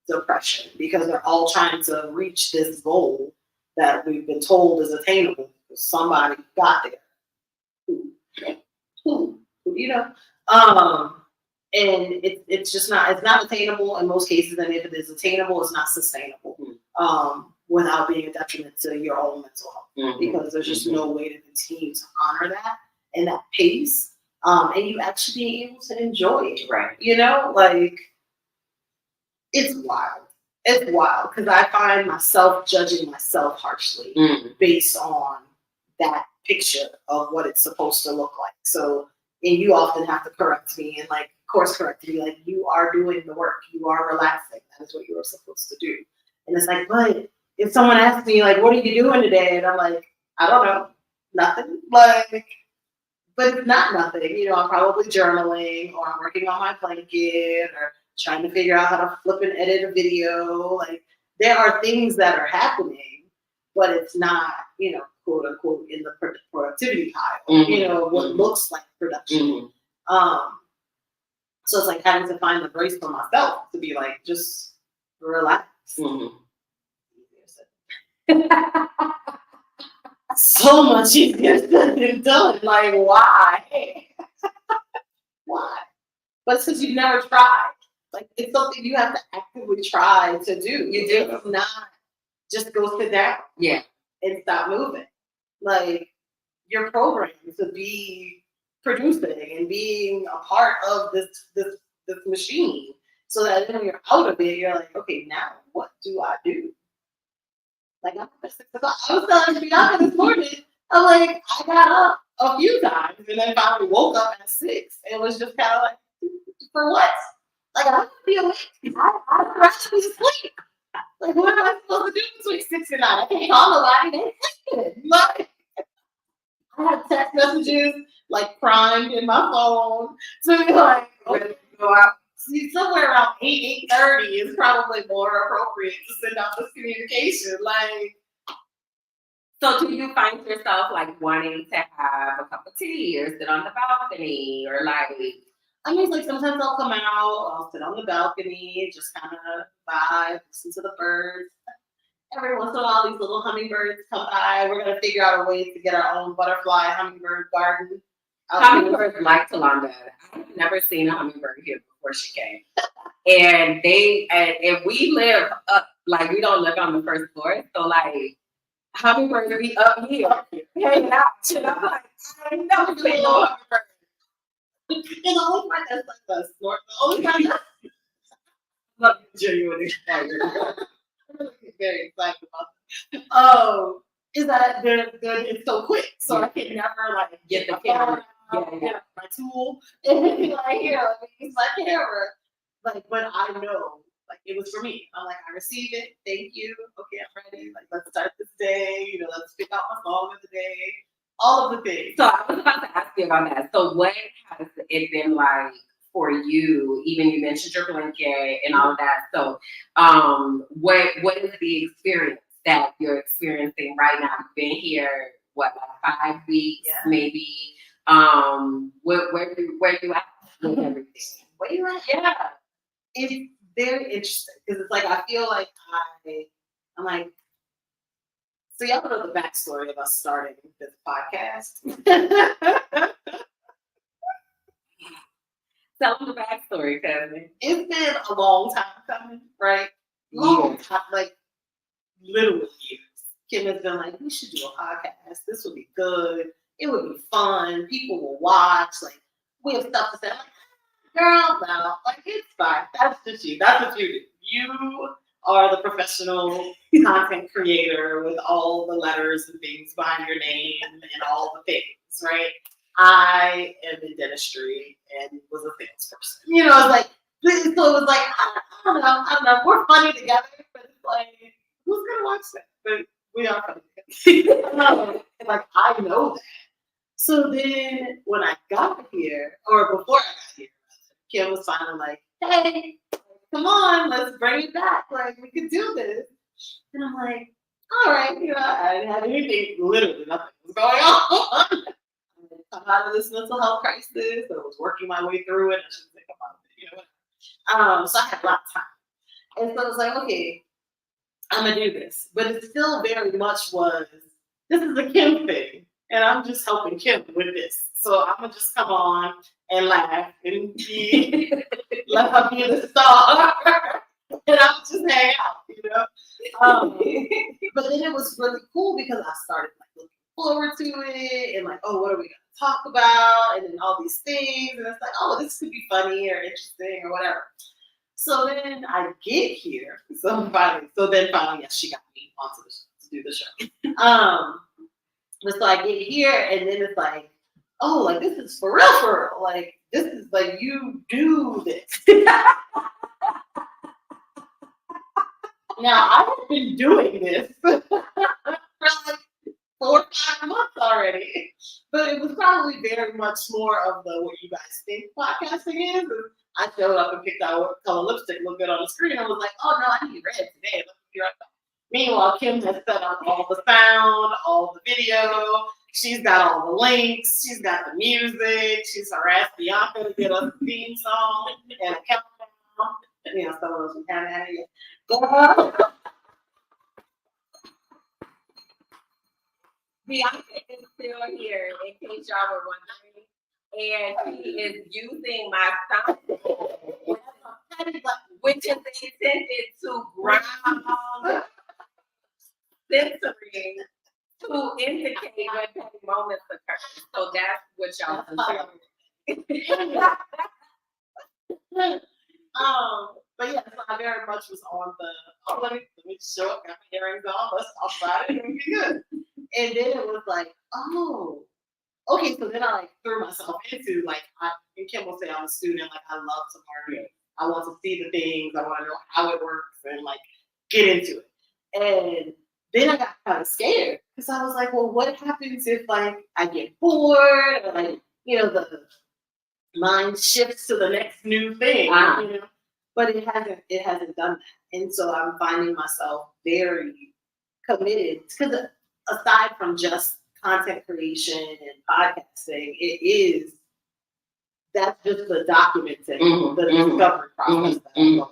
depression, because they're all trying to reach this goal that we've been told is attainable. Somebody got there. Who, you know? And it's just not, it's not attainable in most cases. And if it is attainable, it's not sustainable without being a detriment to your own mental health. Because there's just no way to continue to honor that and that pace. And you actually being able to enjoy it. Right. You know, like, it's wild. It's wild because I find myself judging myself harshly based on that picture of what it's supposed to look like. So, and you often have to correct me and like course correct me, like, you are doing the work, you are relaxing. That is what you are supposed to do. And it's like, but if someone asks me like, what are you doing today? And I'm like, I don't know, nothing. Like, but it's not nothing. You know, I'm probably journaling, or I'm working on my blanket, or trying to figure out how to flip and edit a video. Like, there are things that are happening, but it's not, you know, quote unquote, in the productivity pile, you know, what looks like production. So it's like having to find the grace for myself to be like, just relax. So much easier said than done. Like, why? Why? But it's because you've never tried. Like, it's something you have to actively try to do. You do. It's not just go sit down. Yeah. And stop moving. Like, you're programmed to be producing and being a part of this machine. So that when you're out of it, you're like, okay, now what do I do? Like, I'm at 6 o'clock. I was telling Bianca this morning, I'm like, I got up a few times and then finally woke up at 6. It was just kind of like, for what? Like, I'm gonna be awake. I'd rather be asleep. Like, what am I supposed to do between 6 and 9? I can't call nobody. They sleeping. Like, I have text messages like primed in my phone. So you're like, okay, go out. See, somewhere around 8:30 is probably more appropriate to send out this communication. Like, so do you find yourself like wanting to have a cup of tea or sit on the balcony or like? I mean, like, sometimes I'll come out, I'll sit on the balcony, just kind of vibe, listen to the birds. Every once in a while, these little hummingbirds come by. We're going to figure out a way to get our own butterfly hummingbird garden. Hummingbirds like Kalonda. I've never seen a hummingbird here before she came. And we live up, like, we don't live on the first floor. So, like, hummingbirds be up here hanging out. And I'm like, I never seen no hummingbird. And the only part that's like the snort, the only part that's Love you, genuinely. very excited about it. Is that it's so quick, so I can never like Get the camera. Get my tool and be like, here, let me use my camera. Like, but I know, like, it was for me. I'm like, I receive it. Thank you. Okay, I'm ready. Like, let's start this day. You know, let's pick out my song of the day. All of the things. So I was about to ask you about that. So what has it been like for you? Even you mentioned your blanket and all of that. So what is the experience that you're experiencing right now? You've been here, what, like 5 weeks, maybe? Where you at with everything? Where you at? Yeah. It's very interesting because it's like, I feel like I'm like, so y'all know the backstory of us starting this podcast. Tell them the backstory, cousin. It's been a long time coming, right? Long time, like literally years. Kim has been like, we should do a podcast. This would be good. It would be fun. People will watch. Like, we have stuff to say. I'm like, girl, no, like, it's fine. That's just you. That's what you do. You are the professional content creator with all the letters and things behind your name and all the things, right? I am in dentistry and was a salesperson. You know, it's like, so it was like, I don't know. We're funny together, but it's like, who's gonna watch that? But we are funny together. Like, I know that. So then when I got here, or before I got here, Kim was finally like, hey, come on, let's bring it back. Like, we could do this. And I'm like, all right, I didn't have anything, literally nothing was going on. Come out of this mental health crisis. I was working my way through it. I shouldn't think about it, so I had a lot of time. And so I was like, okay, I'm gonna do this. But it still very much was, this is a Kim thing. And I'm just helping Kim with this. So I'm gonna just come on and laugh and let her be the star. And I would just hang out, But then it was really cool because I started like looking forward to it and like, oh, what are we gonna talk about? And then all these things, and it's like, oh, this could be funny or interesting or whatever. So then I get here. So finally, yes, she got me onto the show to do the show. But so I get here, and then it's like, oh, like this is for real. Like this is like you do this. Now I have been doing this for like 4 or 5 months already, but it was probably very much more of the what you guys think podcasting is. I showed up and picked out what color lipstick looked good on the screen. I was like, oh no, I need red today. Let's be right back. Meanwhile, Kim has set up all the sound, all the video. She's got all the links. She's got the music. She's harassed Bianca to get us a theme song and a countdown. Some of those we haven't had yet. Bianca is still here, in case y'all were wondering. And she is using my sound, which is intended to ground censoring to indicate when petty moments occur. So that's what y'all consider. But yeah, so I very much was on the, let me show up, got my earrings on, let's talk about it, and be good. And then it was like, oh, okay, so then I like threw myself into like, and Kim will say I'm a student, like I love to learn. I want to see the things, I want to know how it works and like get into it. And then I got kind of scared because I was like, well, what happens if like I get bored or like, the mind shifts to the next new thing, But it hasn't done that. And so I'm finding myself very committed because aside from just content creation and podcasting, that's just the documenting, the discovery process that I'm going through.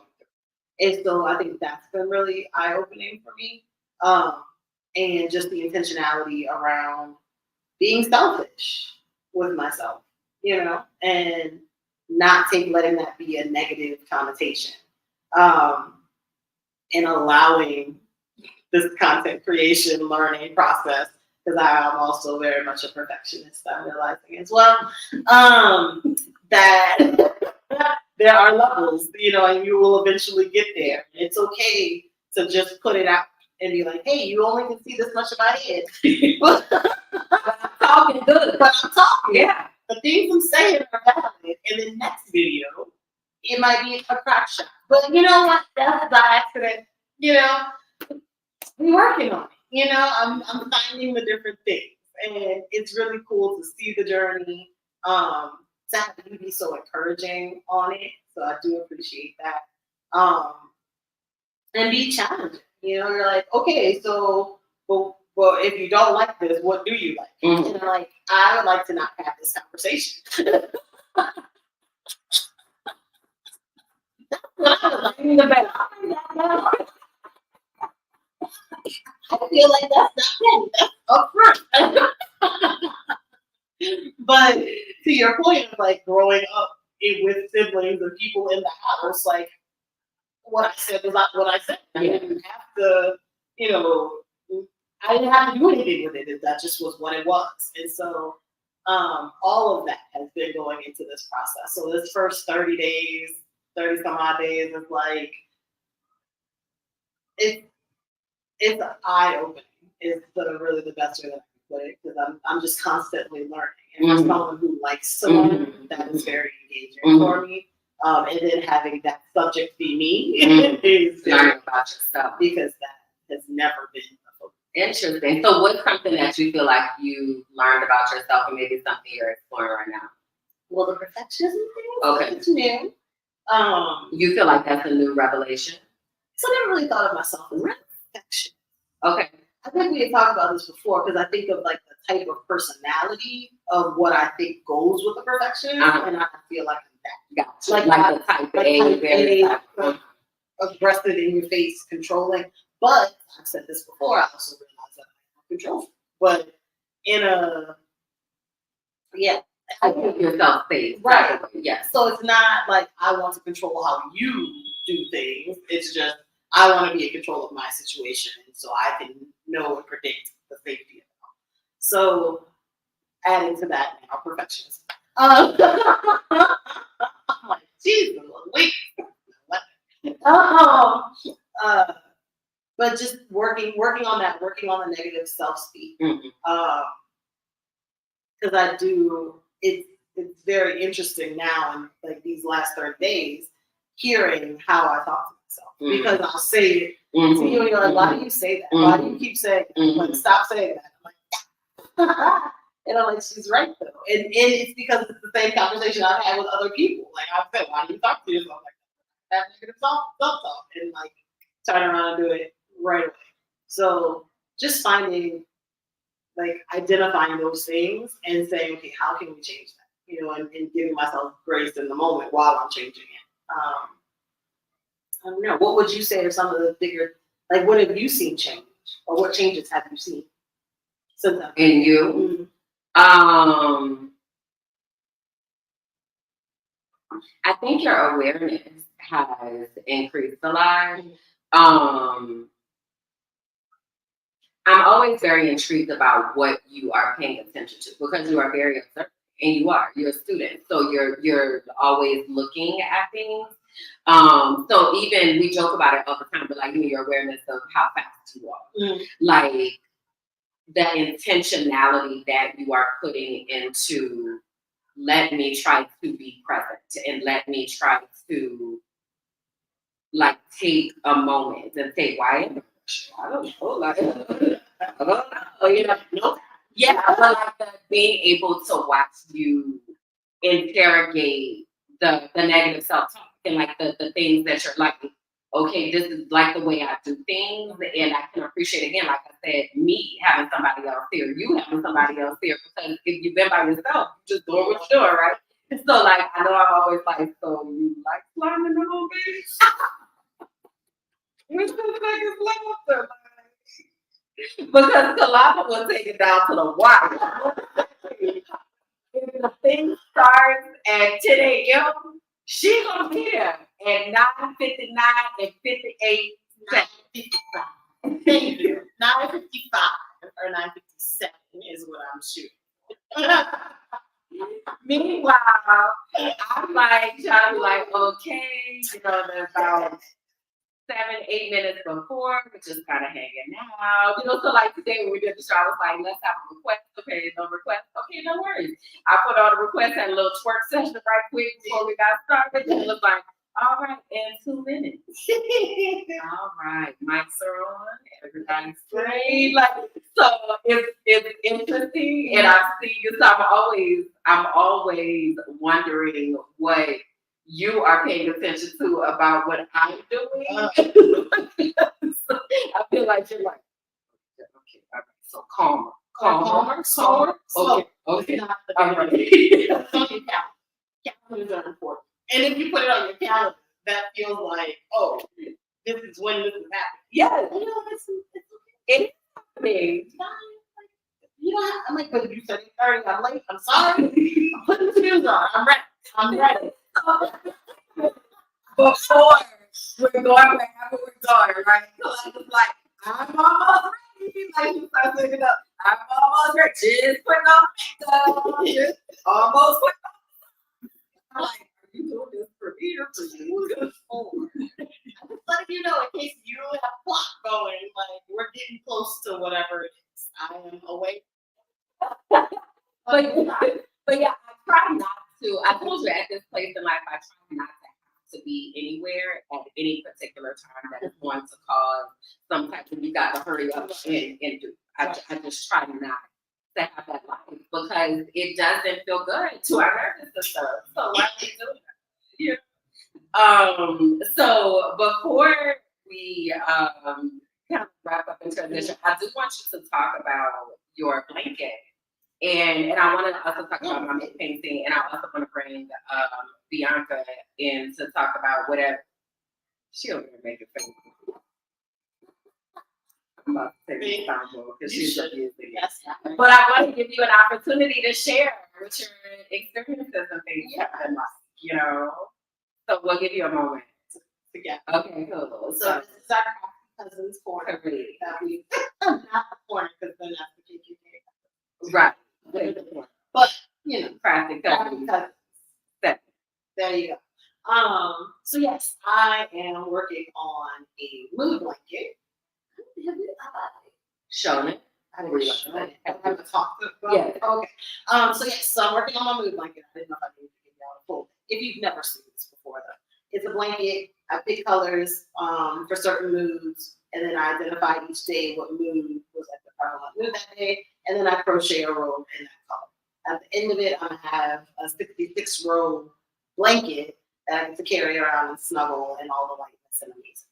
And so I think that's been really eye-opening for me. And just the intentionality around being selfish with myself, and not letting that be a negative connotation. And allowing this content creation learning process, because I am also very much a perfectionist, I'm realizing as well, that there are levels, and you will eventually get there. It's okay to just put it out and be like, hey, you only can see this much of my head. But I'm talking good. But I'm talking. Yeah. The things I'm saying are valid. And the next video, it might be a crack shot. But you know what? That's by accident. We're working on it. I'm finding the different things. And it's really cool to see the journey. To have you be so encouraging on it. So I do appreciate that. And be challenging. You're like, okay, so well, if you don't like this, what do you like? And I'm like, I would like to not have this conversation. I feel like that's not petty. That's upfront. But to your point of like growing up with siblings and people in the house, like what I said was not what I said. I didn't have to, I didn't have to do anything with it. That just was what it was. And so all of that has been going into this process. So this first 30 some odd days is like, it's eye-opening. It's really the best way that I can put it, because I'm just constantly learning. And for someone who likes to learn, that is very engaging for me. And then having that subject be me is learning about yourself, because that has never been a focus. Interesting. So what's something that you feel like you learned about yourself, and maybe something you're exploring right now? Well, the perfectionism thing, okay, it's new. You feel like that's a new revelation? So I never really thought of myself as perfection. Okay. I think we had talked about this before because I think of like the type of personality of what I think goes with the perfectionist, and I feel like I'm that. Gotcha. Like the type A, very type A. Aggressive in your face, controlling. But I've said this before, I also realize that I'm control. But in a I keep yourself safe. Right. Yes. So it's not like I want to control how you do things. It's just I want to be in control of my situation so I can know and predict the safety of it all. So adding to that now, perfectionism. I'm like, Jesus, wait. But just working on that, working on the negative self-speak. Because I do, it's very interesting now in like these last 30 days, hearing how I talk to myself. Because I'll say it to you and you're like, why do you say that? Why do you keep saying that? I'm like, stop saying that. I'm like, and I'm like, she's right though. And it's because it's the same conversation I've had with other people. Like I said, why do you talk to yourself like that? That negative self-talk. And like turn around and do it right away. So just finding, like identifying those things and saying, okay, how can we change that? You know, and giving myself grace in the moment while I'm changing it. I don't know. What would you say are some of the bigger, like what have you seen change? Or what changes have you seen since then? In you? I think your awareness has increased a lot. I'm always very intrigued about what you are paying attention to because you are very observant and you're a student. So you're always looking at things. So even we joke about it all the time, but like your awareness of how fast you are. Like the intentionality that you are putting into let me try to be present and let me try to like take a moment and say, why? I don't know, like, I don't know, you know, yeah, but like being able to watch you interrogate the negative self-talk and like the things that you're like, okay, this is like the way I do things, and I can appreciate again, like I said, me having somebody else here, you having somebody else here, because if you've been by yourself, you just doing what you're doing, right? So like, I know I'm always like, so you like climbing the whole bitch? Which the biggest laughter, because Kalonda will take it down to the wire. If the thing starts at 10 a.m., she gonna be there at 9:59 and 58 seconds. 9:55. Thank you. 9:55 or 9:57 is what I'm shooting. Meanwhile, I'm like trying to be like, okay, you know, there's about 7-8 minutes before, we're just kind of hanging out, you know. So like today when we did the show, I was like, let's have a request. Okay, no request. Okay, no worries. I put on a request, had a little twerk session right quick before we got started. And it was like, all right, in 2 minutes. All right, mics are on, everybody's straight. Like, so it's interesting, and I've seen you. So I'm always wondering what you are paying attention to about what I'm doing. I feel like you're like, okay, all right, so calmer. Okay. Not the calendars are important. And if you put it on your calendar, that feels like, oh, this is when this is happening. Yeah, you know, it's okay. it's happening. You know, I'm like, but if you said 8:30, I'm late. I'm sorry. I'm putting the shoes on. I'm ready. Before we're going wherever we're going, right? So I was like, I'm almost ready. Like you start looking up, I'm almost ready. Just putting on makeup. Just almost putting on. I'm like, are you doing this for me or for you? I'm just letting you know in case you have a clock going. Like we're getting close to whatever it is. I am awake. But yeah, I try not to. I told you at this place in life, I try not to be anywhere at any particular time that is going to cause some type of you got to hurry up and do. I just try not to have that life because it doesn't feel good to our nervous system. So why are we doing that? Yeah. So before we kind of wrap up and transition, I do want you to talk about your blanket. And I want to also talk about my mood painting, and I also want to bring Bianca in to talk about whatever she'll make it face. I'm about to take the time because she's abusing it. Yes. But I want to give you an opportunity to share what your experiences and things have been like, you know. So we'll give you a moment. Yeah. Okay, cool. So this is our Krafty Cousins corner. Agreed. That we not the corner because then that's the KKK. Right. But you know, Krafty Krafty Cousins. Cousins. There you go. So yes, I am working on a mood blanket. Shown it. I didn't show it. I haven't talked about Yeah. it. Okay. So yes, so I'm working on my mood blanket. I didn't know if I needed to give y'all a full. If you've never seen this before, though, it's a blanket. I pick colors for certain moods, and then I identify each day what mood was at the prevalent mood that day, and then I crochet a row in that color. At the end of it, I'm gonna have a 66 row blanket that I get to carry around and snuggle and all the lightness and amazingness.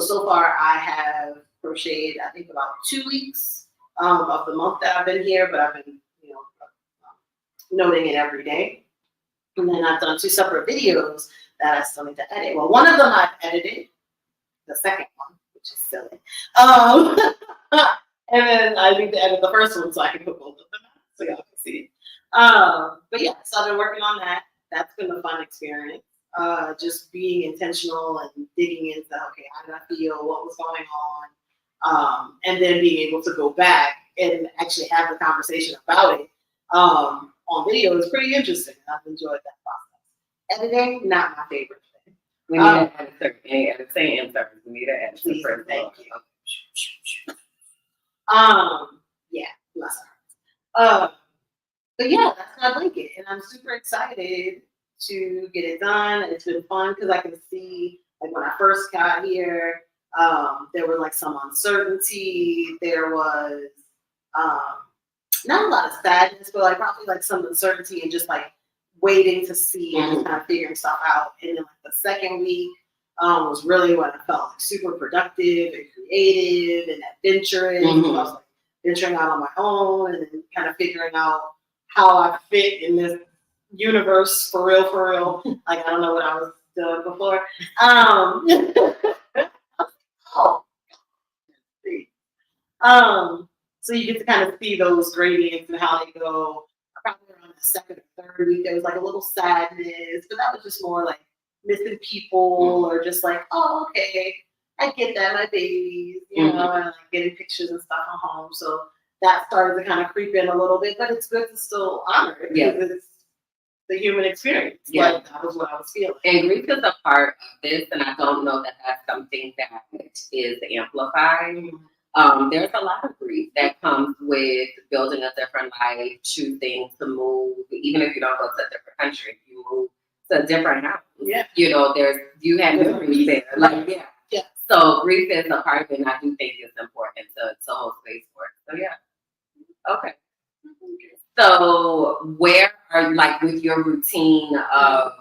So far I have crocheted, I think about 2 weeks of the month that I've been here, but I've been, noting it every day. And then I've done 2 separate videos that I still need to edit. Well, one of them I've edited, the second one, which is silly. And then I need to edit the first one so I can put both of them out so y'all can see it. But yeah, so I've been working on that. That's been a fun experience. Just being intentional and digging into, okay, how did I feel? What was going on? And then being able to go back and actually have the conversation about it on video is pretty interesting. I've enjoyed that process. Editing, not my favorite thing. We need an editor. Any editing inserts. We need an editor. Please, first. thank you. Yeah, bless her. But yeah, that's my blanket, and I'm super excited to get it done. It's been fun because I can see, like when I first got here, there was like some uncertainty. There was not a lot of sadness, but like probably like some uncertainty and just like waiting to see and kind of figuring stuff out. And then like the second week was really when I felt like super productive and creative and adventurous. I was like venturing out on my own and then kind of figuring out how I fit in this universe for real, for real. Like I don't know what I was doing before. So you get to kind of see those gradients and how they go. Probably around the second or third week, there was like a little sadness, but that was just more like missing people or just like, oh, okay, I get that, my babies, and like getting pictures and stuff at home. So that started to kind of creep in a little bit, but it's good to still honor it because it's the human experience. Yeah. Like that was what I was feeling. And grief is a part of this, and I don't know that that's something that is amplified. There's a lot of grief that comes with building a different life, choosing to move, even if you don't go to a different country, you move to a different house. Yeah. You had memories there. Like, yeah. So grief is a part of it, and I do think it's important to hold space for it. So yeah. Okay. So where are you, like, with your routine of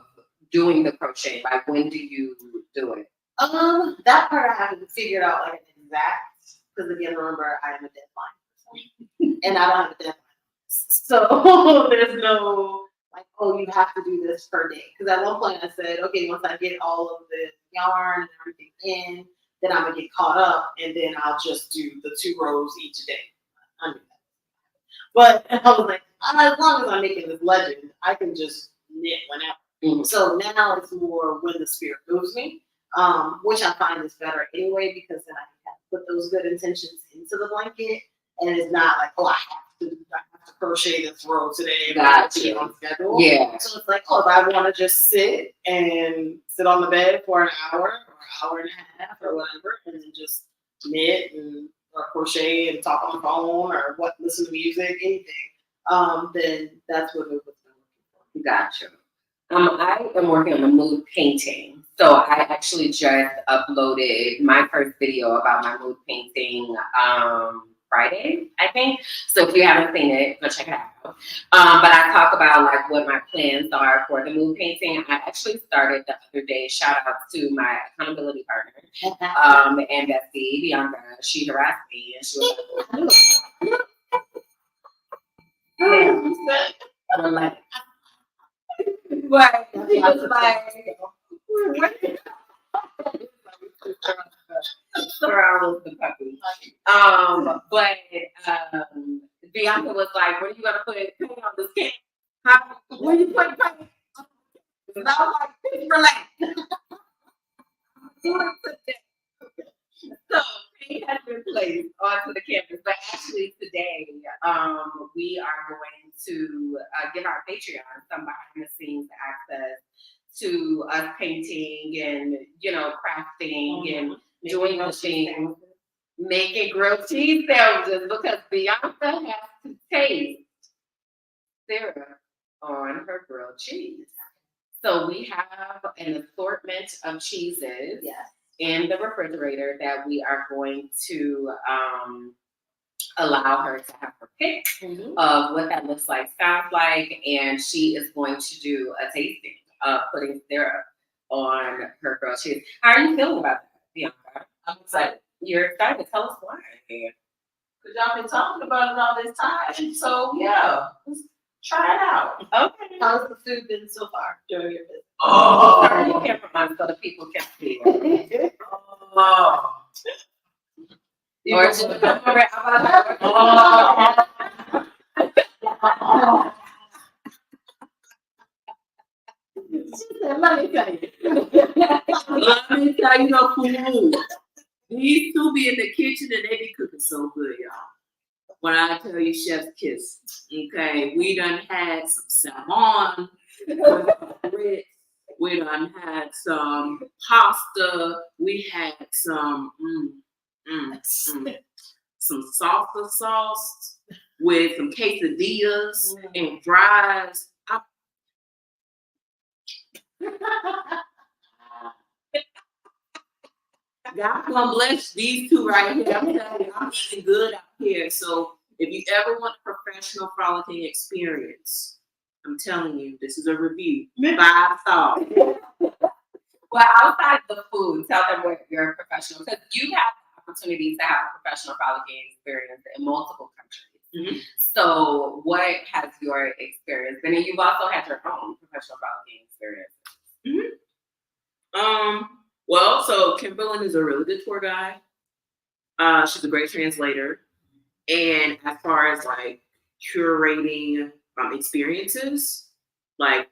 doing the crochet? Like, when do you do it? That part I haven't figured out like an exact. Because again, remember, I am a deadline person, and I don't have a deadline. So there's no like, oh, you have to do this per day. Because at one point I said, okay, once I get all of the yarn and everything in, then I'm gonna get caught up, and then I'll just do the 2 rows each day. I knew that. But I was like, as long as I'm making this legend, I can just knit whenever. So now it's more when the spirit moves me, which I find is better anyway, because then I can put those good intentions into the blanket, and it's not like, oh, I have to crochet this row today. Gotcha. On schedule. Yeah. So it's like, oh, if I want to just sit on the bed for an hour or hour and a half or whatever, and then just knit or crochet and talk on the phone or listen to music, anything, then that's what it was looking for. Gotcha. I am working on a mood painting. So I actually just uploaded my first video about my mood painting Friday, I think. So if you haven't seen it, go check it out. But I talk about like what my plans are for the mood painting. I actually started the other day. Shout out to my accountability partner, and Betsy Bianca. She harassed me and she was like, but she was like, the puppy. But Bianca was like, "When are you gonna put paint on this can? How? When you put paint?" And I was like, "Relax." Do it today. So paint has been placed onto the canvas, but actually today, we are going to give our Patreon some behind the scenes access to us painting and crafting and doing the things, making grilled cheese sandwiches because Bianca has to taste syrup on her grilled cheese. So we have an assortment of cheeses in the refrigerator that we are going to allow her to have her pick of what that looks like, sounds like, and she is going to do a tasting of putting syrup on her grilled cheese. How are you feeling about that, Bianca? I'm excited. You're excited. Tell us why. Because y'all been talking about it all this time. So yeah, let's try it out. Okay. How's the food been so far during your visit? Oh, Turn your camera on so the people can see it. oh. Or just come around. Let me tell you. Let me tell you no food. These two be in the kitchen and they be cooking so good, y'all. When I tell you chef's kiss, okay, we done had some salmon, we done had some pasta, we had some salsa sauce with some quesadillas and fries. God gonna bless these two right here. I'm telling you, I'm eating good out here. So if you ever want a professional frolicking experience, I'm telling you, this is a review. 5 stars. Well, outside the food, tell them what you're a professional, because you have the opportunity to have a professional frolicking experience in multiple countries. So what has your experience been? And you've also had your own professional frolicking experience. Well, so Kimberland is a really good tour guide. She's a great translator. And as far as like curating experiences, like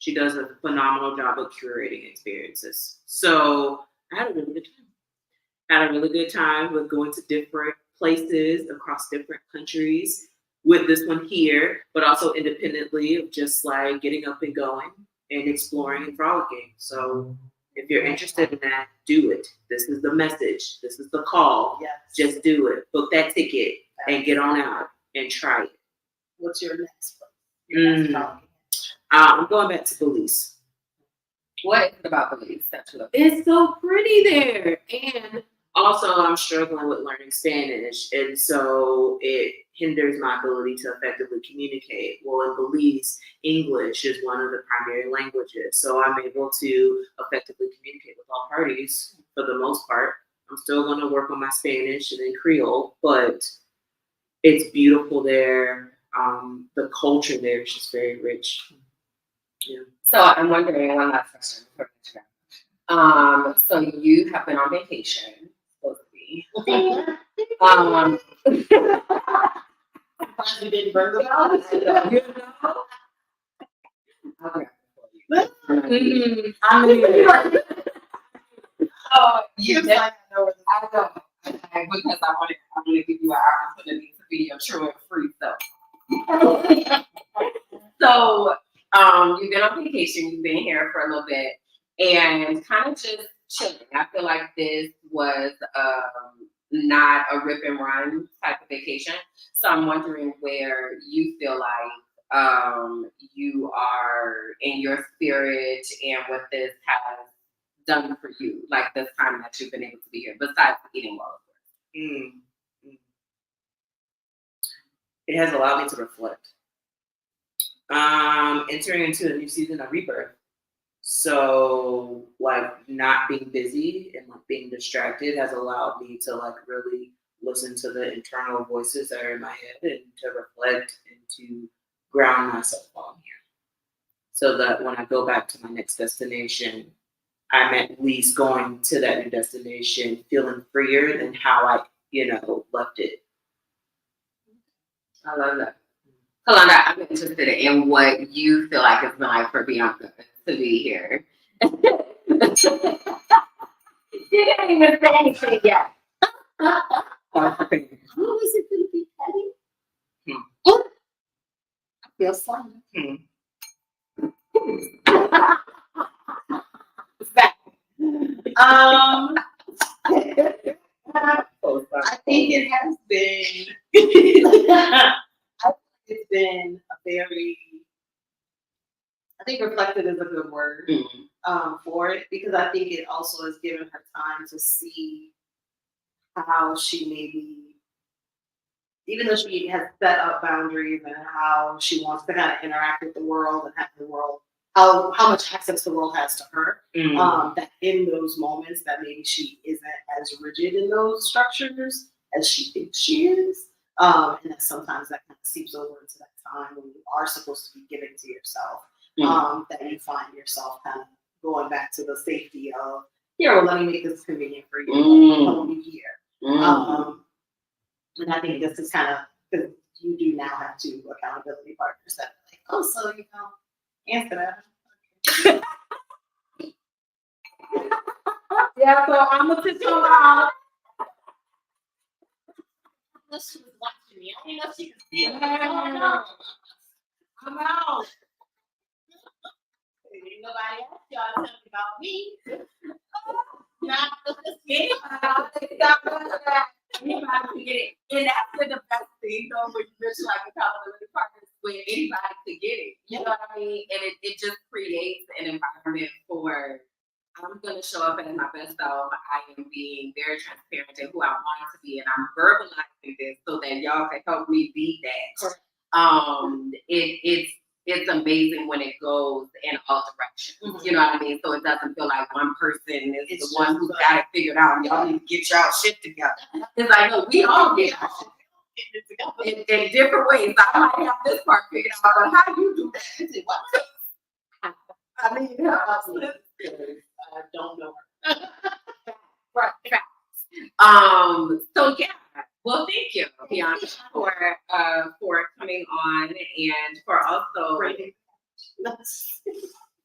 she does a phenomenal job of curating experiences. So I had a really good time. Had a really good time with going to different places across different countries with this one here, but also independently of just like getting up and going and exploring and frolicking. So if you're interested in that, do it. This is the message. This is the call. Yes. Just do it. Book that ticket and get on out and try it. What's your next place? Your next frolicking? I'm going back to Belize. What is it about Belize that you love? It's so pretty there. And also, I'm struggling with learning Spanish. And so it hinders my ability to effectively communicate. Well, in Belize, English is one of the primary languages. So I'm able to effectively communicate with all parties for the most part. I'm still going to work on my Spanish and then Creole, but it's beautiful there. The culture there is just very rich. Yeah. So I'm wondering, one last question before we go. So you have been on vacation, supposed to be. You didn't bring them out. You know? You like, I know where I know. Because I want to give you an opportunity to be your true and free self. So, you've been on vacation, you've been here for a little bit, and kind of just chilling. I feel like this was not a rip and run type of vacation. So I'm wondering where you feel like you are in your spirit and what this has done for you, like this time that you've been able to be here, besides eating well, of course. it has allowed me to reflect. Entering into a new season of rebirth. So like not being busy and like being distracted has allowed me to like really listen to the internal voices that are in my head and to reflect and to ground myself on here. So that when I go back to my next destination, I'm at least going to that new destination feeling freer than how I, left it. I love that. Kalonda, I'm interested in what you feel like it's been like for Bianca to be here. You didn't even say anything yet. How is it going to be petty? I feel slimy. I think it has been. It's been a very. I think reflective is a good word for it, because I think it also has given her time to see how she maybe, even though she has set up boundaries and how she wants to kind of interact with the world and have the world, how much access the world has to her, that in those moments that maybe she isn't as rigid in those structures as she thinks she is. And that sometimes that kind of seeps over into that time when you are supposed to be giving to yourself, that you find yourself kind of going back to the safety of, here, well, let me make this convenient for you. Let me here. And I think this is kind of, because you do now have two accountability partners that are like, oh, so, answer that. Yeah, so I'm gonna sit you out. She was watching me. I didn't know she could see it. I'm out. Ain't nobody asked y'all to tell me about me. Not Anybody can get it. And that's been the best thing, though, when you mention like accountability partners, when anybody could get it. You know what I mean? And it just creates an environment for, I'm going to show up as my best self. I am being very transparent in who I want to be, and I'm verbalizing this so that y'all can help me be that. It's amazing when it goes in all directions. You know what I mean? So it doesn't feel like one person is the one who's got it figured out. Y'all need to get y'all shit together. It's like, no, we all get our shit together in different ways. I might have this part figured out, but how do you do that? What? I mean, I don't know her. Right. So yeah. Well, thank you, Bianca, for coming on and for also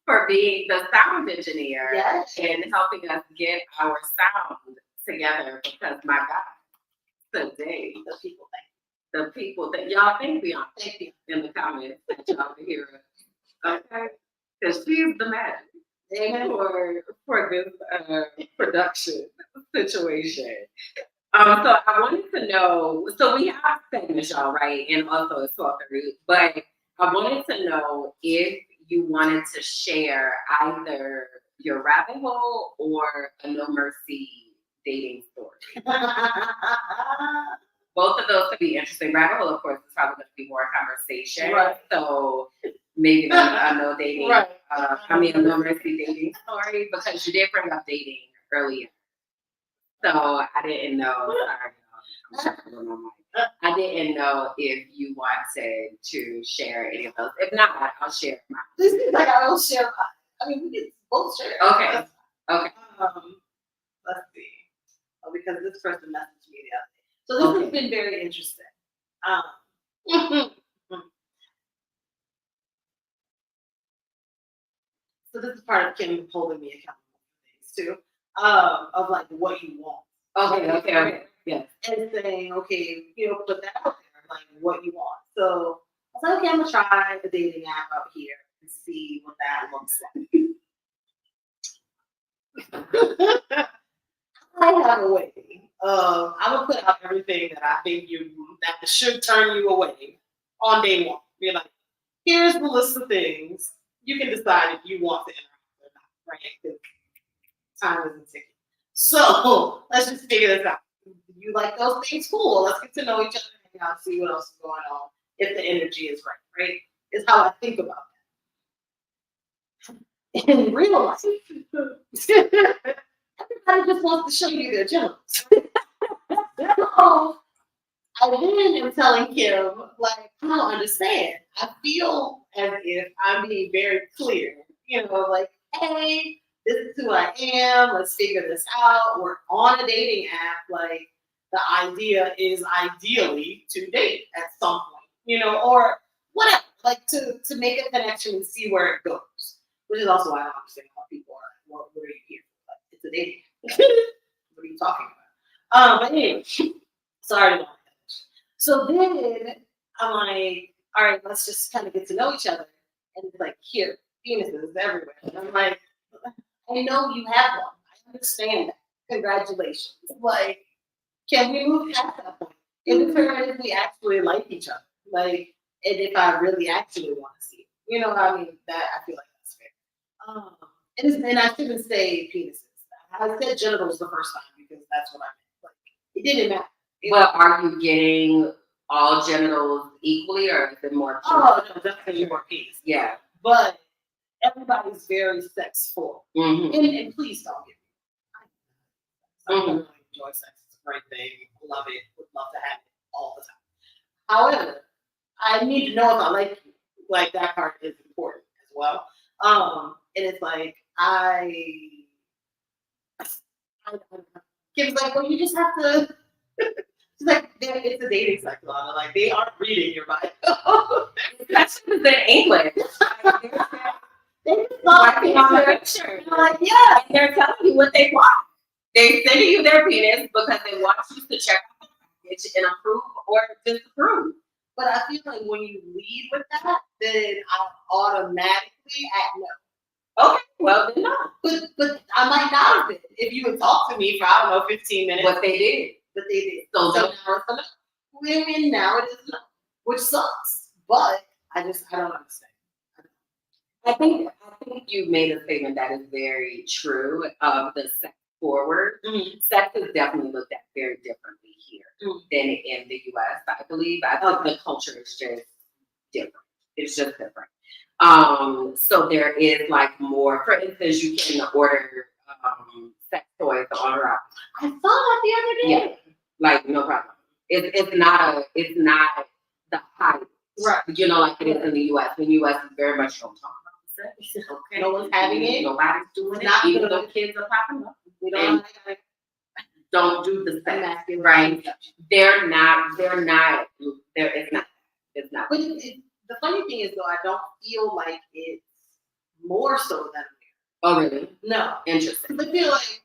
for being the sound engineer and helping us get our sound together. Because my God, today the people that y'all thank Bianca in the comments that y'all can hear us. Okay, because she's the magic for this production situation. So I wanted to know, so we have segments, y'all, right? And also a talk through, but I wanted to know if you wanted to share either your rabbit hole or a no mercy dating story. Both of those could be interesting. Rabbit hole, of course, is probably going to be more conversation. Right. So maybe a no dating, a no mercy dating story, because you did bring up dating earlier. So I didn't know. Sorry, I didn't know if you wanted to share any of those. If not, I'll share mine. This is like I will share mine. I mean, we can both share. Okay. Okay. Let's see. Oh, because this person messaged me the other day. So this has been very interesting. So this is part of Kim holding me accountable for things too. Of like what you want. Okay. Yeah. And saying, okay, put that out there, like what you want. So I was like, okay, I'm gonna try the dating app out here and see what that looks like. I have a way. I'm gonna put out everything that I think that should turn you away on day one. You're like, here's the list of things. You can decide if you want to interact or not, right? Because time isn't ticking. So let's just figure this out. You like those things? Cool. Let's get to know each other hang out, see what else is going on, if the energy is right, is how I think about that. In real life, everybody just wants to show you their genitals. So I then am telling Kim, like, I don't understand. I feel as if I'm being very clear, like, hey, this is who I am. Let's figure this out. We're on a dating app. Like, the idea is ideally to date at some point, or whatever, like to make a connection and see where it goes. Which is also why I don't understand how people are like, well, what are you here for? Like, it's a dating app. What are you talking about? But anyway, sorry to So then I'm like, all right, let's just kind of get to know each other. And it's like, here, penises everywhere. And I'm like, I know you have one. I understand that. Congratulations. Like, can we move past that point? It determines if we actually like each other. Like, and if I really actually want to see it. I mean, that I feel like that's fair. And I shouldn't say penises. I said genitals the first time because that's what I meant. Like, it didn't matter. But are you getting all genitals equally, or is it more? Oh, no, definitely more penis. Yeah. But everybody's very sex forward. Mm-hmm. And please don't get me. I really enjoy sex. It's a great thing. Love it. Would love to have it all the time. However, I need to know if I like you. Like, that part is important as well. And it's like, Kim's like, well, you just have to. She's like, it's a dating site, Kalonda. Like, they aren't reading your bio. That's in English. They just love on the picture. I'm like, yeah. And they're telling you what they want. They send you their penis because they want you to check out the package and approve or disapprove. But I feel like when you lead with that, then I automatically act no. Okay, well then no. But I might not have been if you had talked to me for, I don't know, 15 minutes. What they did. But they did. So now it's a no. Women now it is no, which sucks. But I don't understand. I think you made a statement that is very true of the sex forward. Mm-hmm. Sex is definitely looked at very differently here than in the US, I believe. I think the culture is just different. It's just different. So there is like more, for instance, you can order sex toys on Rock. I saw that the other day. Yeah, like no problem. It's not the hype, right? Like it is in the US. In the US, it's very much don't talk about the sex. Okay, no one's having it. Nobody's doing Not it. Even good. though kids are popping up. We don't do the sex, right? They're not. It's not. But the funny thing is, though, I don't feel like it's more so than America. Oh, really? No. Interesting. I feel like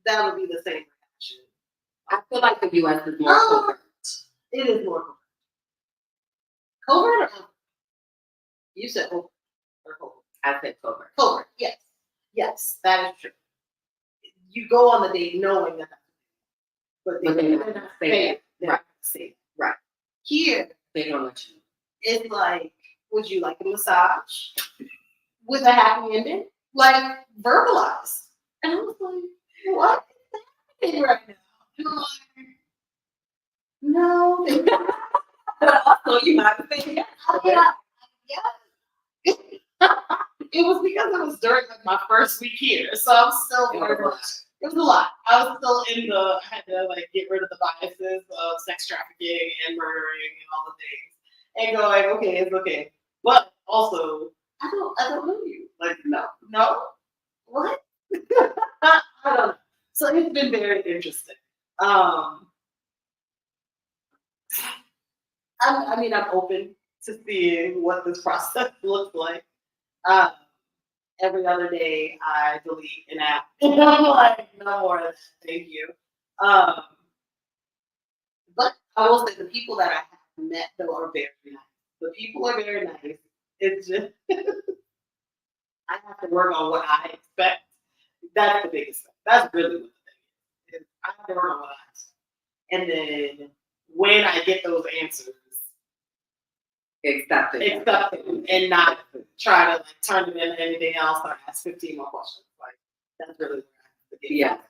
that would be the same reaction. I feel like the US is more covert. It is more covert. Covert or overt? You said overt or covert? I said covert. Covert, yes. Yes, that is true. You go on the date knowing that, but they're not saying it. Right. Right. Here, They don't let you know. it's like, would you like a massage with a happy ending? Like, verbalize. And I was like, what is happening right now? And I'm like, no. But also, you might have said yes. Yeah. It was because it was during like my first week here, so I'm still very much. It was a lot. I was still I had to like get rid of the biases of sex trafficking and murdering and all the things, and going, okay, it's okay. But also, I don't know you. Like, no, what? I don't know. So it's been very interesting. I'm open to seeing what this process looks like. Every other day I delete an app. And I'm like, no more of that, thank you. But I will say the people that I have met though are very nice. The people are very nice. It's just I have to work on what I expect. That's the biggest thing. That's really what the thing is. I have to work on what I expect. And then when I get those answers, accept them and not try to like turn them into anything else or ask 15 more questions. Like, that's really where I have to get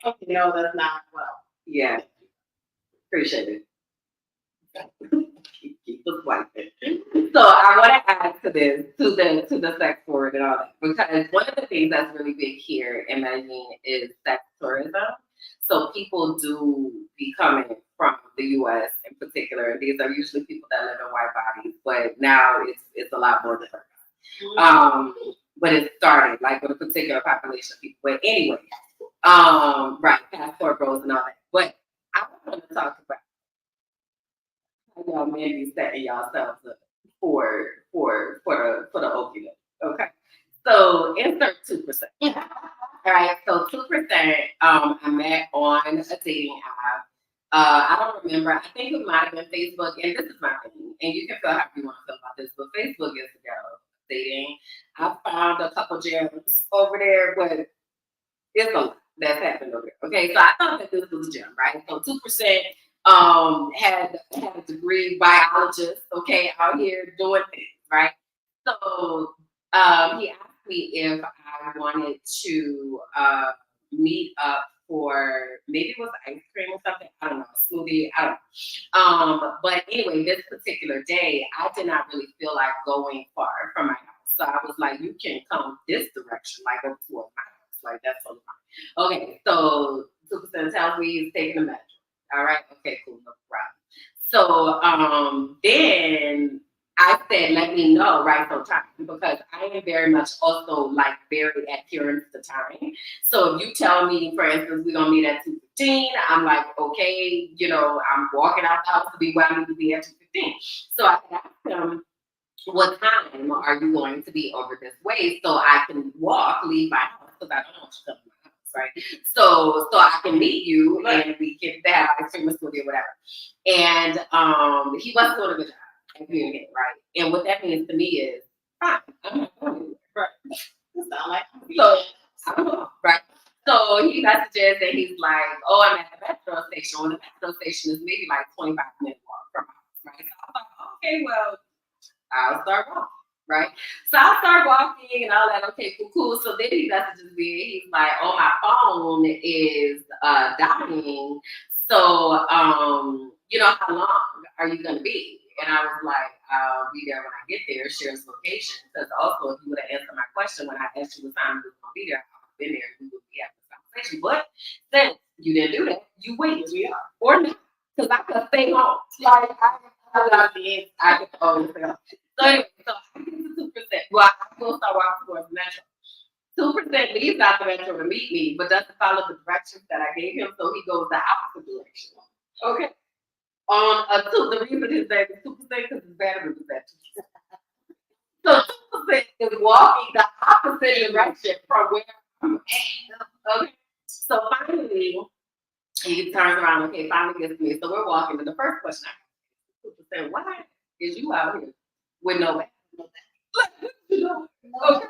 okay, no, that's not well. Yeah. Appreciate it. Keep the swiping. So I want to add to this, to the sex forward and all that, because one of the things that's really big here in Medellin is sex tourism. So people do be coming from the U.S. in particular. These are usually people that live in white bodies, but now it's a lot more different. But it started like with a particular population of people. But anyway, right, passport bros and all that. But I want to talk about how y'all men be setting yourselves up for the opiate. Okay. So insert 2%. All right, so 2%, I met on a dating app. I don't remember. I think it might have been Facebook, and this is my thing. And you can feel how you want to feel about this, but Facebook is the ghetto dating. I found a couple gems over there, but it's a lot that's happened over there. Okay, so I thought that this was a gem, right? So 2% had a degree biologist, okay, out here doing things, right? So he asked me if I wanted to meet up for maybe it was ice cream or something. I don't know, smoothie. I don't know. But anyway, this particular day, I did not really feel like going far from my house. So I was like, you can come this direction, like up towards my house. Like that's totally fine. Okay, so 2% tells me he's taking a metro. All right, okay, cool, no problem. So then I said, let me know right on time, because I am very much also like very adherent to time. So if you tell me, for instance, we're gonna meet at 2:15, I'm like, okay, you know, I'm walking out the house to be where I need to be at 2:15. So I asked him, what time are you going to be over this way so I can leave my house, because I don't want you to come to my house, right? So I can meet you and we can have ice cream or smoothie or whatever. And he wasn't doing a good job at communicating, right? And what that means to me is, fine, I'm not going anywhere. Right. Sound like so, right? So he messages and he's like, oh, I'm at the metro station. Well, the metro station is maybe like 25-minute walk from my house, right? So I thought, okay, well, I'll start walking, right? So I start walking and all that. Okay, cool. So then he messages me. He's like, oh, my phone is dying. So, you know, how long are you going to be? And I was like, I'll be there when I get there, share his location. Because also, if you would have answered my question when I asked you what time you was going to be there, I would have been there and we would be having this conversation. But since you didn't do that, you waited. We are. Or not. Because I could stay home. Like, I could always stay home. So anyway, so I get to 2%. Well, I will start walking towards the metro. 2% leaves out the metro to meet me, but doesn't follow the directions that I gave him, so he goes the opposite direction. Okay. The reason his name is 2% because his battery was at 2%. So 2% is walking the opposite direction from where I'm at. Okay. So finally, he turns around. Okay, finally gets me. So we're walking, and the first question I ask 2%, why is you out here with no back? Okay.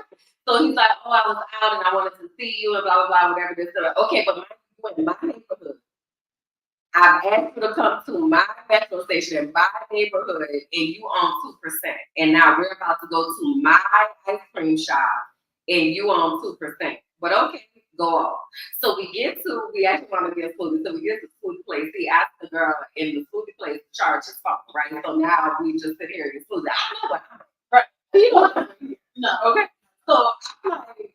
So he's like, oh, I was out and I wanted to see you and blah, blah, blah, whatever this is. Okay, but you in my neighborhood. I've asked you to come to my metro station in my neighborhood and you own 2%. And now we're about to go to my ice cream shop and you own 2%. But okay, go on. So we actually want to get food. So we get to the food place. He asked the girl in the food place to charge his phone, right? So now we just sit here and get food. I don't know what happened. Right. You know what I mean? No. Okay. So I'm like,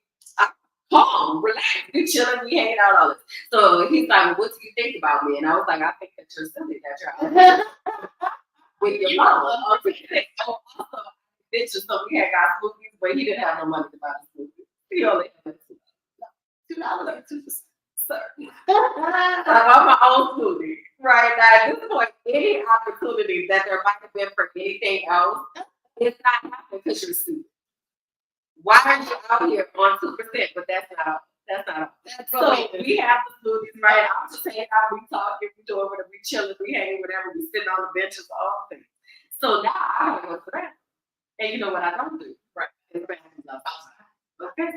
calm, relax, we chilling, we hanging out, all this. So he's like, well, what do you think about me? And I was like, I think that you're silly, that you're out with your mama. So also, bitches, so we had got smoothies, but he didn't have no money to buy the smoothies. He only had $2 or 2%. Sir. I bought my own smoothie. Right now, at this point, any opportunity that there might have been for anything else, it's not happening because you're stupid. Why are you out here on 2%? But that's not all. So we have the smoothies, right? I'm just saying how we talking, we doing whatever, we chilling, we hanging, whatever, we sitting on the benches, all things. So now I gotta go to that. And you know what I don't do? Right. Okay,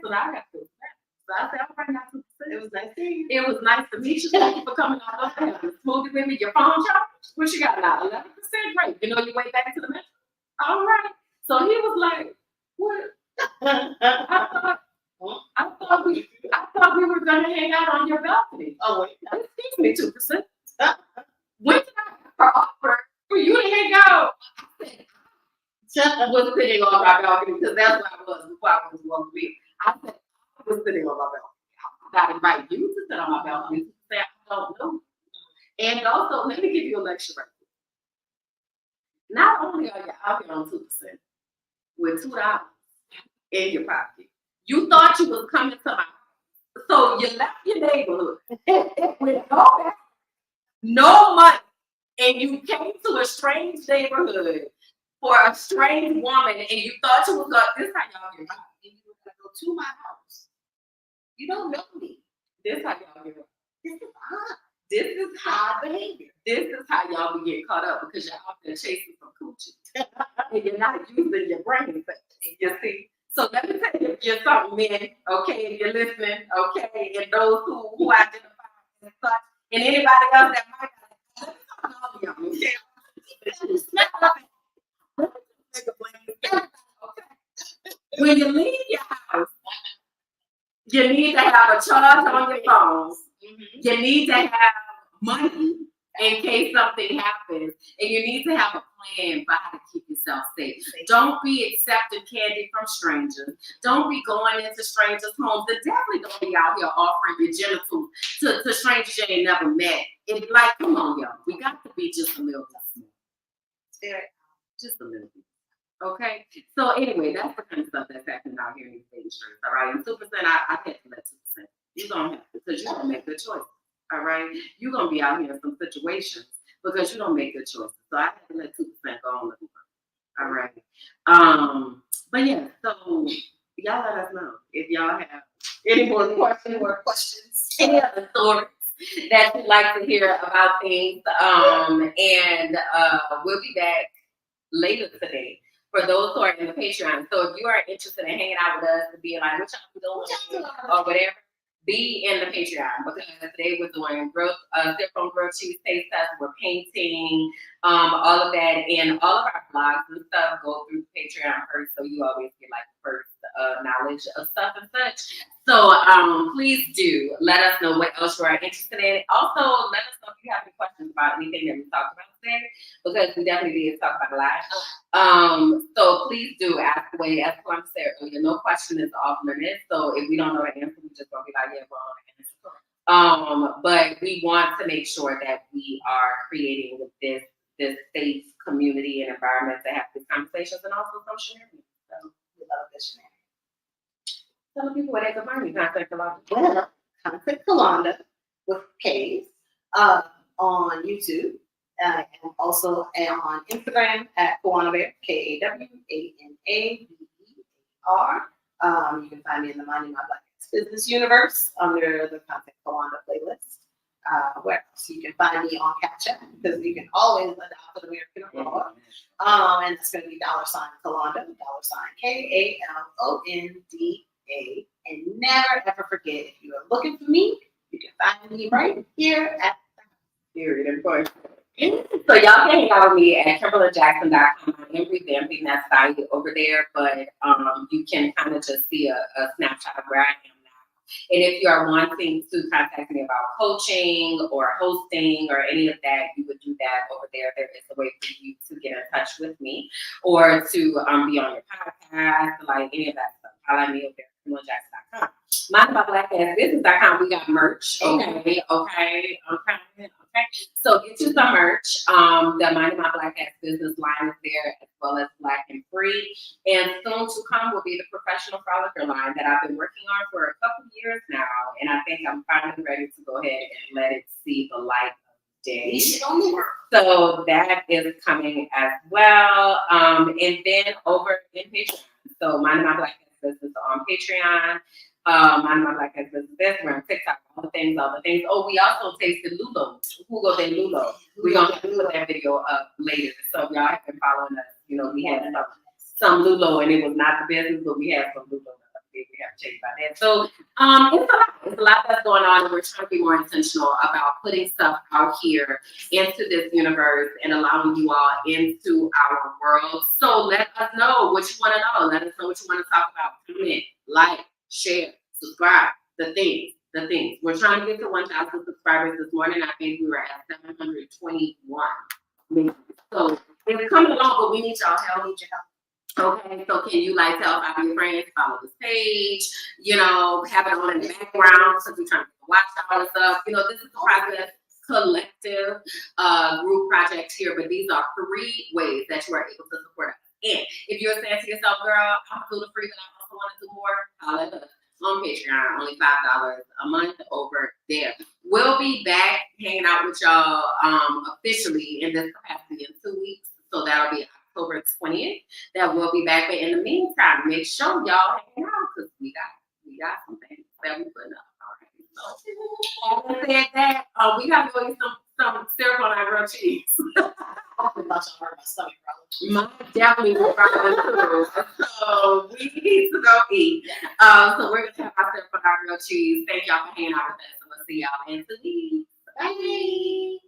so now I got to go to that. So I said, all right, now 2%. It was nice to meet you. It was nice to meet you. Thank you for coming on. The smoothie with me, your phone charge. What you got now? 11%? Great. You know your way back to the metro? All right. So he was like, what? I thought we were gonna hang out on your balcony. Oh wait, excuse me, 2%. When did I ever offer for You didn't go. I was sitting on my balcony because that's where I was before I was going to be. I said, I was sitting on my balcony. I got to invite you to sit on my balcony to say, I don't know. And also, let me give you a lecture right now. Not only are you out here on 2% with $2 in your pocket, you thought you was coming to my house. So you left your neighborhood with no money, and you came to a strange neighborhood for a strange woman, and you thought you was this how y'all get right. And you were gonna go to my house. You don't know me. This how y'all get right. This is odd. This is high behavior. This is how y'all be getting caught up because you're out there chasing some coochie. And you're not using your brain. You see? So let me tell you something, men, okay, if you're listening, okay, and those who identify as such, and anybody else that might not, let me talk to all of y'all, okay? When you leave your house, you need to have a charge on your phone. You need to have money in case something happens, and you need to have a plan for how to keep yourself safe. Don't be accepting candy from strangers. Don't be going into strangers' homes. And definitely don't be out here offering your genitals to strangers you ain't never met. It's like, come on, y'all. We got to be just a little bit more. Just a little bit. Okay? So anyway, that's the kind of stuff that's happening out here in these dating streets. All right? And 2%, I had to let 2%. You're going to have to, because you're going to make good choices. All right? You're going to be out here in some situations because you don't make good choices. So I had to let 2% go on the Uber. All right? But yeah, so y'all let us know if y'all have any more questions, any other stories that you'd like to hear about things. And we'll be back later today for those who are in the Patreon. So if you are interested in hanging out with us to be like, what y'all doing or whatever, be in the Patreon because today we're doing different grilled cheese taste tests, we're painting, all of that, and all of our blogs and stuff go through Patreon first, so you always get like first knowledge of stuff and such. So please do let us know what else you are interested in. Also, let us know if you have any questions about anything that we talked about today, because we definitely did talk about a lot. So please do ask away. As Kalonda said earlier, no question is off limits. So if we don't know the answer, we just gonna be like, yeah, well, but we want to make sure that we are creating this safe community and environment to have these conversations and also some sharing. So we love this sharing. Tell people where they can find me. Contact Kalonda. Well, contact Kalonda with K's on YouTube and also on Instagram at KawanaBear, KAWANABER. You can find me in the Minding My Black Business universe under the Contact Kalonda playlist. Where else? You can find me on Cash App because you can always let out the American abroad. And it's going to be $Kalonda, $KALONDA. And never ever forget, if you are looking for me, you can find me right here at the period of course. So y'all can hang out with me at KimberlandJackson.com. I'm revamping that site over there, but you can kind of just see a snapshot of where I am now. And if you are wanting to contact me about coaching or hosting or any of that, you would do that over there. There is a way for you to get in touch with me or to be on your podcast, like any of that stuff. Follow me over there. KimberlandJackson.com. MindMyBlackAssBusiness.com. We got merch. Okay. So get you some merch. The Minding My Black Ass Business line is there, as well as Black and Free. And soon to come will be the Professional Frolicker line that I've been working on for a couple of years now. And I think I'm finally ready to go ahead and let it see the light of day. So that is coming as well. And then over in Patreon. So Minding My Black Ass Business on Patreon. Minding My Black Ass Business, Instagram, TikTok, all the things. Oh, we also tasted Lulo, Hugo de Lulo. We're going to put that video up later. So if y'all have been following us, you know, we had some Lulo, and it was not the business, but we had some Lulo. We have to tell you about that. So it's a lot that's going on, and we're trying to be more intentional about putting stuff out here into this universe and allowing you all into our world. So let us know what you want to know. Let us know what you want to talk about. Comment, like, share, subscribe, the things. We're trying to get to 1,000 subscribers this morning. I think we were at 721. So it's coming along, but we need y'all help. Need your help. Okay, so can you like tell 5 of your friends, follow this page, you know, have it on in the background since we're trying to watch all this stuff. You know, this is a process, collective group project here, but these are 3 ways that you are able to support us. And if you're saying to yourself, girl, I'm gluten free, but I also want to do more, holla at us on Patreon, only $5 a month over there. We'll be back hanging out with y'all officially in this capacity in 2 weeks. So that'll be October 20th. That we'll be back. But in the meantime, make sure y'all hang out because we got some things that we put up. All right. So having said that, we got to go eat some syrup on our grilled cheese. I'm about to hurt my stomach, probably. Mine definitely will probably too. So we need to go eat. So we're gonna have our syrup on our grilled cheese. Thank y'all for hanging out with us. And we'll see y'all in 2 weeks. Bye.